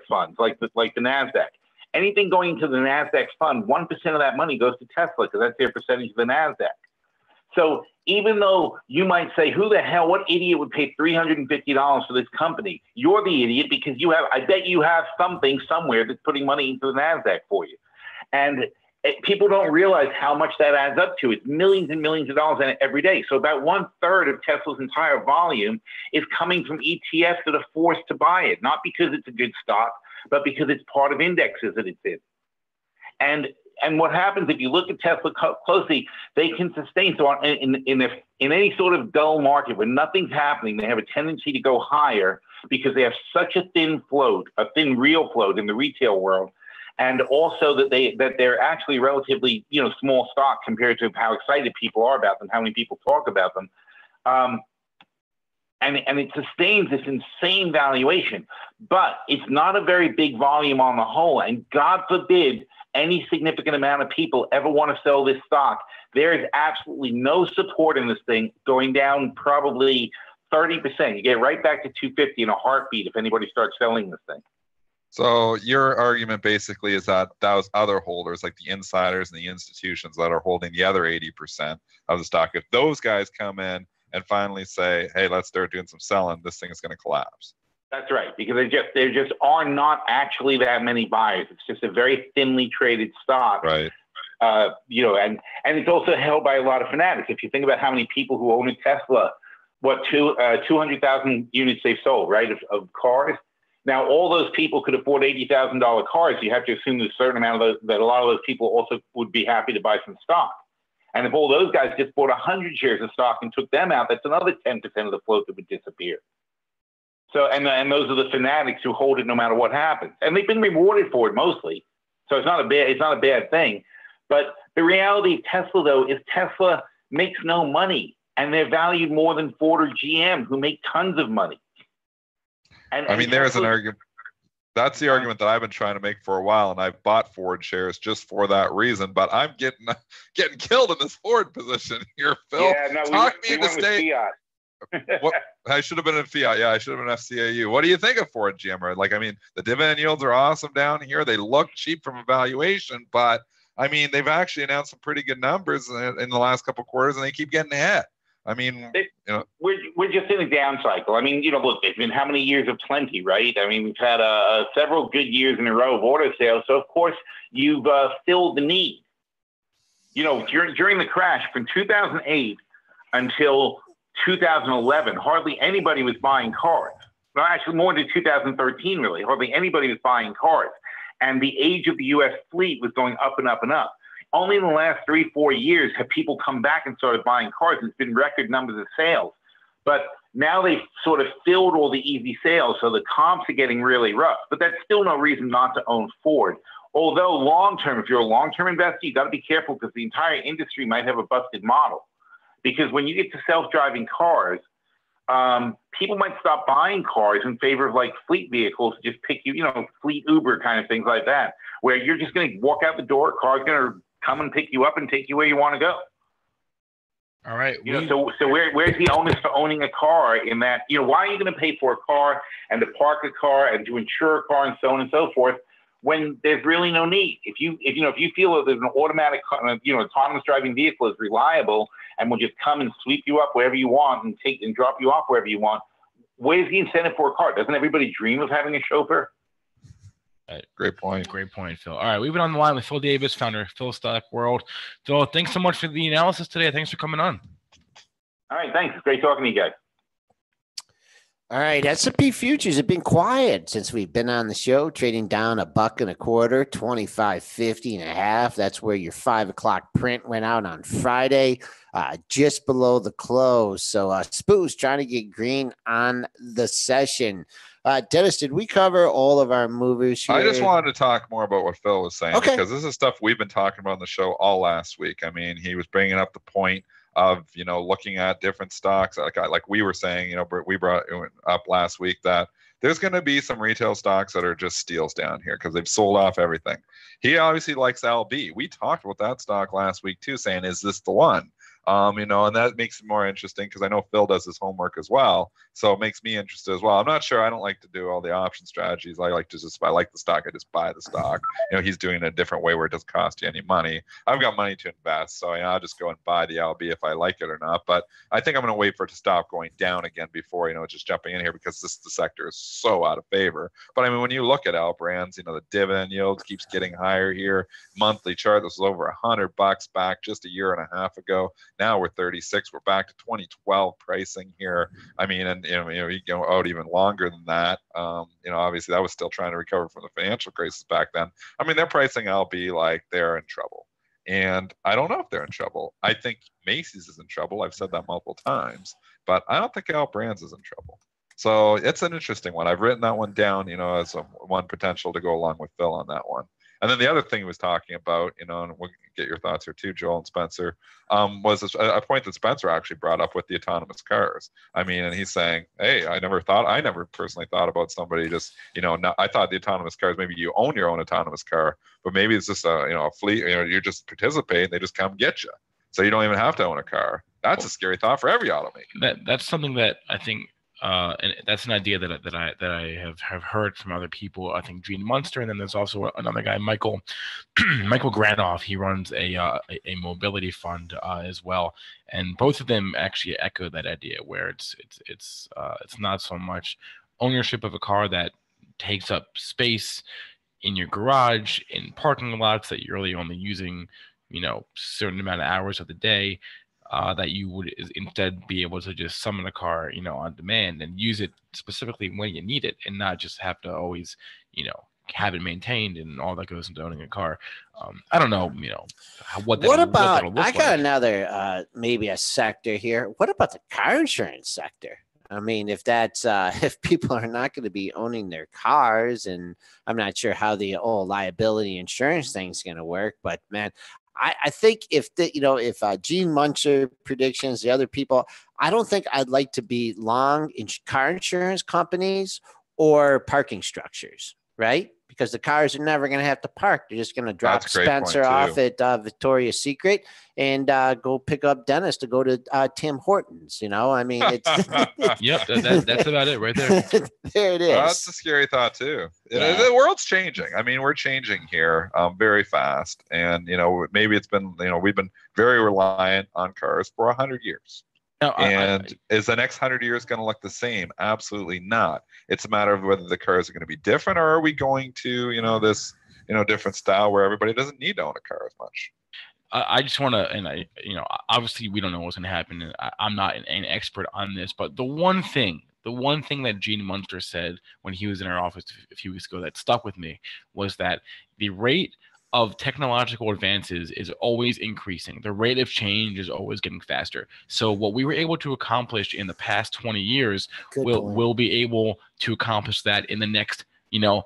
funds like the NASDAQ. Anything going into the NASDAQ fund, 1% of that money goes to Tesla because that's their percentage of the NASDAQ. So even though you might say, what idiot would pay $350 for this company? You're the idiot because I bet you have something somewhere that's putting money into the NASDAQ for you. And people don't realize how much that adds up to. It's millions and millions of dollars in it every day. So about 1/3 of Tesla's entire volume is coming from ETFs that are forced to buy it, not because it's a good stock, but because it's part of indexes that it's in. And what happens if you look at Tesla closely, they can sustain. So in any sort of dull market where nothing's happening, they have a tendency to go higher because they have such a thin real float in the retail world. And also that they're actually relatively, small stock compared to how excited people are about them, how many people talk about them. And it sustains this insane valuation, but it's not a very big volume on the whole. And God forbid any significant amount of people ever want to sell this stock. There is absolutely no support in this thing, going down probably 30%. You get right back to 250 in a heartbeat if anybody starts selling this thing. So your argument basically is that those other holders, like the insiders and the institutions that are holding the other 80% of the stock, if those guys come in and finally say, hey, let's start doing some selling, this thing is going to collapse. That's right, because there just are not actually that many buyers. It's just a very thinly traded stock. Right. And it's also held by a lot of fanatics. If you think about how many people who own a Tesla, 200,000 units they've sold, right, of cars. Now, all those people could afford $80,000 cars. You have to assume that a lot of those people also would be happy to buy some stock. And if all those guys just bought 100 shares of stock and took them out, that's another 10% of the float that would disappear. So, and those are the fanatics who hold it no matter what happens, and they've been rewarded for it mostly. So it's not a bad thing. But the reality of Tesla, though, is Tesla makes no money. and they're valued more than Ford or GM, who make tons of money. And I mean, there's an argument. That's the argument that I've been trying to make for a while, and I've bought Ford shares just for that reason. But I'm getting killed in this Ford position here, Phil. Yeah, no, Talk we me into stay. What, I should have been in Fiat. Yeah, I should have been FCAU. What do you think of Ford GM? Like, I mean, the dividend yields are awesome down here. They look cheap from a valuation, but I mean, they've actually announced some pretty good numbers in the last couple of quarters, and they keep getting ahead. I mean, we're just in a down cycle. I mean, look, it's been how many years of plenty, right? I mean, we've had several good years in a row of auto sales. So, of course, you've filled the need. During the crash from 2008 until 2011, hardly anybody was buying cars. Well, actually, more than 2013, really. Hardly anybody was buying cars. And the age of the U.S. fleet was going up and up and up. Only in the last 3-4 years have people come back and started buying cars. It's been record numbers of sales. But now they've sort of filled all the easy sales, so the comps are getting really rough. But that's still no reason not to own Ford. Although long-term, if you're a long-term investor, you got to be careful because the entire industry might have a busted model. Because when you get to self-driving cars, people might stop buying cars in favor of like fleet vehicles to just pick you, fleet Uber kind of things like that, where you're just going to walk out the door, car's going to come and pick you up and take you where you want to go. All right. So where's the onus for owning a car in that, why are you going to pay for a car and to park a car and to insure a car and so on and so forth when there's really no need? If you feel that there's an automatic, autonomous driving vehicle is reliable and will just come and sweep you up wherever you want and take and drop you off wherever you want, where's the incentive for a car? Doesn't everybody dream of having a chauffeur? Great point, Phil. All right, we've been on the line with Phil Davis, founder of Phil Stock World. Phil, thanks so much for the analysis today. Thanks for coming on. All right, thanks. It's great talking to you guys. All right, S&P futures have been quiet since we've been on the show, trading down $1.25, 25.50.5. That's where your 5 o'clock print went out on Friday, just below the close. So Spoo's trying to get green on the session. Dennis, did we cover all of our movers here? I just wanted to talk more about what Phil was saying, okay, because this is stuff we've been talking about on the show all last week. I mean, he was bringing up the point of, looking at different stocks. Like we were saying, we brought up last week that there's going to be some retail stocks that are just steals down here because they've sold off everything. He obviously likes LB. We talked about that stock last week too, saying, is this the one? And that makes it more interesting because I know Phil does his homework as well. So it makes me interested as well. I'm not sure. I don't like to do all the option strategies. I like the stock. I just buy the stock. He's doing it a different way where it doesn't cost you any money. I've got money to invest. So I'll just go and buy the LB if I like it or not. But I think I'm going to wait for it to stop going down again before, just jumping in here because the sector is so out of favor. But I mean, when you look at L brands, the dividend yield keeps getting higher here. Monthly chart, this was over $100 back just a year and a half ago. Now we're 36. We're back to 2012 pricing here. I mean, and you go out even longer than that. Obviously that was still trying to recover from the financial crisis back then. I mean, they're pricing LB like they're in trouble, and I don't know if they're in trouble. I think Macy's is in trouble. I've said that multiple times, but I don't think L Brands is in trouble. So it's an interesting one. I've written that one down, as one potential to go along with Phil on that one. And then the other thing he was talking about, and we'll get your thoughts here too, Joel and Spencer, was a point that Spencer actually brought up with the autonomous cars. I mean, and he's saying, hey, I never personally thought about somebody just, I thought the autonomous cars, maybe you own your own autonomous car, but maybe it's just a fleet, you're just participating, they just come get you. So you don't even have to own a car. That's a scary thought for every automaker. That's something that I think, and that's an idea that I have heard from other people. I think Gene Munster, and then there's also another guy, Michael Granoff. He runs a mobility fund as well, and both of them actually echo that idea where it's not so much ownership of a car that takes up space in your garage, in parking lots that you're really only using, certain amount of hours of the day. That you would instead be able to just summon a car, on demand and use it specifically when you need it, and not just have to always, have it maintained and all that goes into owning a car. I don't know, what about? I got another maybe a sector here. What about the car insurance sector? I mean, if that's if people are not going to be owning their cars, and I'm not sure how the liability insurance thing's going to work, but man, I think if Gene Munster predictions, the other people, I don't think I'd like to be long in car insurance companies or parking structures, right? Because the cars are never going to have to park. They're just going to drop Spencer off at Victoria's Secret and go pick up Dennis to go to Tim Hortons. I mean, it's yep, that's about it right there. There it is. That's a scary thought too. Yeah. The world's changing. I mean, we're changing here very fast, and maybe it's been we've been very reliant on cars for 100 years. No, is the next 100 years going to look the same? Absolutely not. It's a matter of whether the cars are going to be different, or are we going to, this, different style where everybody doesn't need to own a car as much. I just want to, and obviously we don't know what's going to happen. And I'm not an expert on this, but the one thing that Gene Munster said when he was in our office a few weeks ago that stuck with me was that the rate of technological advances is always increasing. The rate of change is always getting faster. So what we were able to accomplish in the past 20 years, we'll be able to accomplish that in the next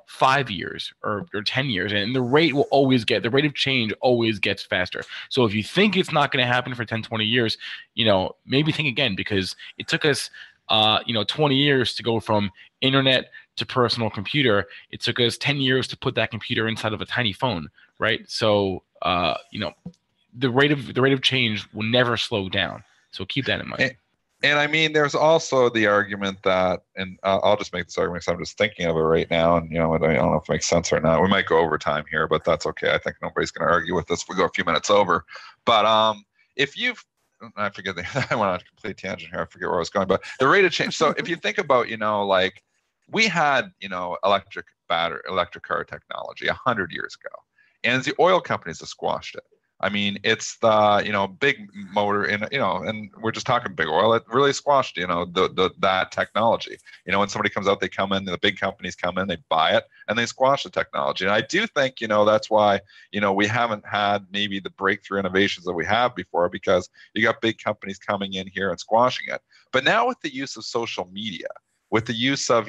5 years or 10 years. And the rate of change always gets faster. So if you think it's not going to happen for 10, 20 years, maybe think again, because it took us 20 years to go from internet to personal computer. It took us 10 years to put that computer inside of a tiny phone, right? So, the rate of change will never slow down. So keep that in mind. And I mean, there's also the argument that, and I'll just make this argument because I'm just thinking of it right now, and I don't know if it makes sense or not. We might go over time here, but that's okay. I think nobody's going to argue with us if we go a few minutes over. But if you've I forget. I went on a complete tangent here. I forget where I was going, but the rate of change. So if you think about, like we had, electric car technology 100 years ago, and the oil companies have squashed it. I mean, it's the, big motor and we're just talking big oil. It really squashed, that technology. When somebody comes out, they come in, the big companies come in, they buy it, and they squash the technology. And I do think, that's why, we haven't had maybe the breakthrough innovations that we have before, because you got big companies coming in here and squashing it. But now with the use of social media, with the use of,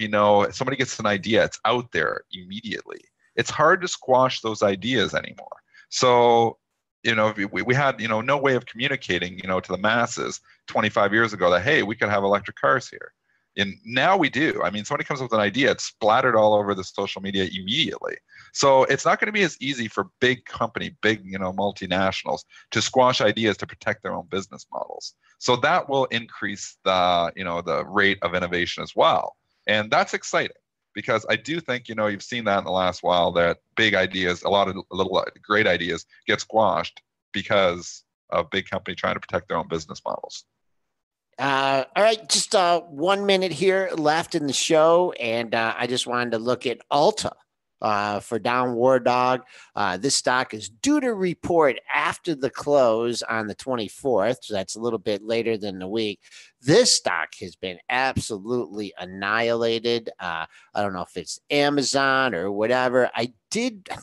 somebody gets an idea, it's out there immediately. It's hard to squash those ideas anymore. So, we had, no way of communicating, to the masses 25 years ago that, hey, we could have electric cars here. And now we do. I mean, somebody comes up with an idea, it's splattered all over the social media immediately. So it's not going to be as easy for big multinationals to squash ideas to protect their own business models. So that will increase the, the rate of innovation as well. And that's exciting. Because I do think, you've seen that in the last while, that big ideas, a lot of little great ideas get squashed because of big company trying to protect their own business models. All right, just 1 minute here left in the show, and I just wanted to look at Alta for Down War Dog. This stock is due to report after the close on the 24th, so that's a little bit later than the week. This stock has been absolutely annihilated. I don't know if it's Amazon or whatever.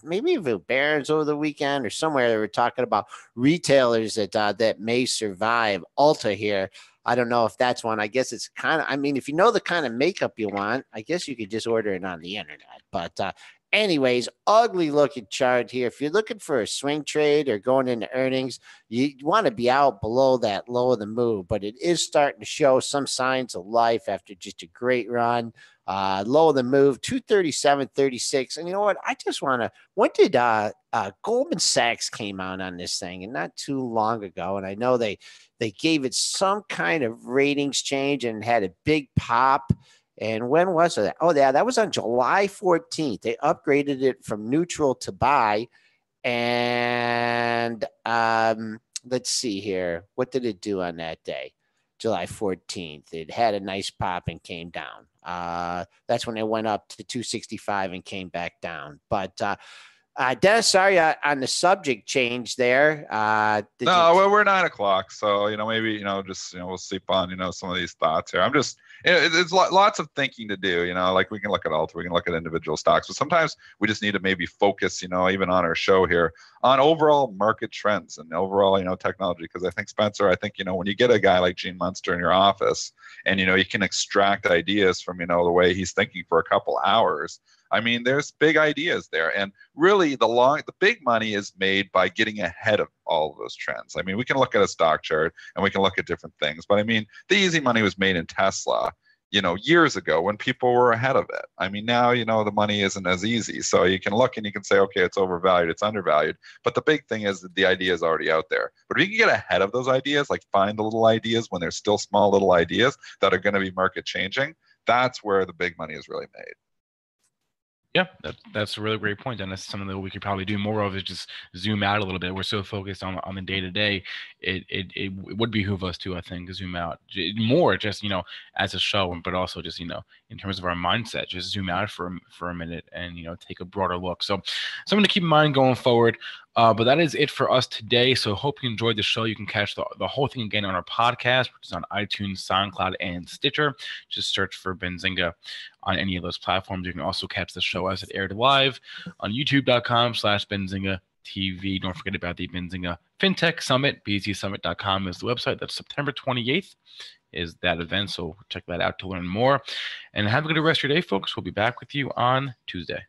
Maybe if it was Barron's over the weekend or somewhere, they were talking about retailers that may survive. Alta here, I don't know if that's one. I guess it's if you know the kind of makeup you want, I guess you could just order it on the internet. But anyways, ugly looking chart here. If you're looking for a swing trade or going into earnings, you want to be out below that low of the move, but it is starting to show some signs of life after just a great run. Low of the move, 237.36. And you know what? I just want to, when did Goldman Sachs came out on this thing, and not too long ago. And I know they gave it some kind of ratings change and had a big pop. And when was it? Oh, yeah, that was on July 14th. They upgraded it from neutral to buy. And let's see here. What did it do on that day? July 14th. It had a nice pop and came down. That's when it went up to 265 and came back down. But Dennis, sorry on the subject change there. We're 9 o'clock, so maybe we'll sleep on some of these thoughts here. I'm just it's lots of thinking to do. Like we can look at Alta, we can look at individual stocks, but sometimes we just need to maybe focus, even on our show here, on overall market trends and overall technology. Because I think Spencer, when you get a guy like Gene Munster in your office, and you can extract ideas from the way he's thinking for a couple hours. I mean, there's big ideas there, and really the big money is made by getting ahead of all of those trends. I mean, we can look at a stock chart and we can look at different things, but I mean, the easy money was made in Tesla, years ago when people were ahead of it. I mean, now, the money isn't as easy. So you can look and you can say, okay, it's overvalued, it's undervalued. But the big thing is that the idea is already out there. But if you can get ahead of those ideas, like find the little ideas when they're still small little ideas that are going to be market changing, that's where the big money is really made. Yeah, that's a really great point, and that's something that we could probably do more of, is just zoom out a little bit. We're so focused on the day to day. It would behoove us to, I think, zoom out more, just as a show, but also just in terms of our mindset, just zoom out for a minute and take a broader look. So something to keep in mind going forward. But that is it for us today. So hope you enjoyed the show. You can catch the whole thing again on our podcast, which is on iTunes, SoundCloud, and Stitcher. Just search for Benzinga on any of those platforms. You can also catch the show as it aired live on youtube.com/Benzinga TV. Don't forget about the Benzinga FinTech Summit. bzsummit.com is the website. That's September 28th is that event. So check that out to learn more. And have a good rest of your day, folks. We'll be back with you on Tuesday.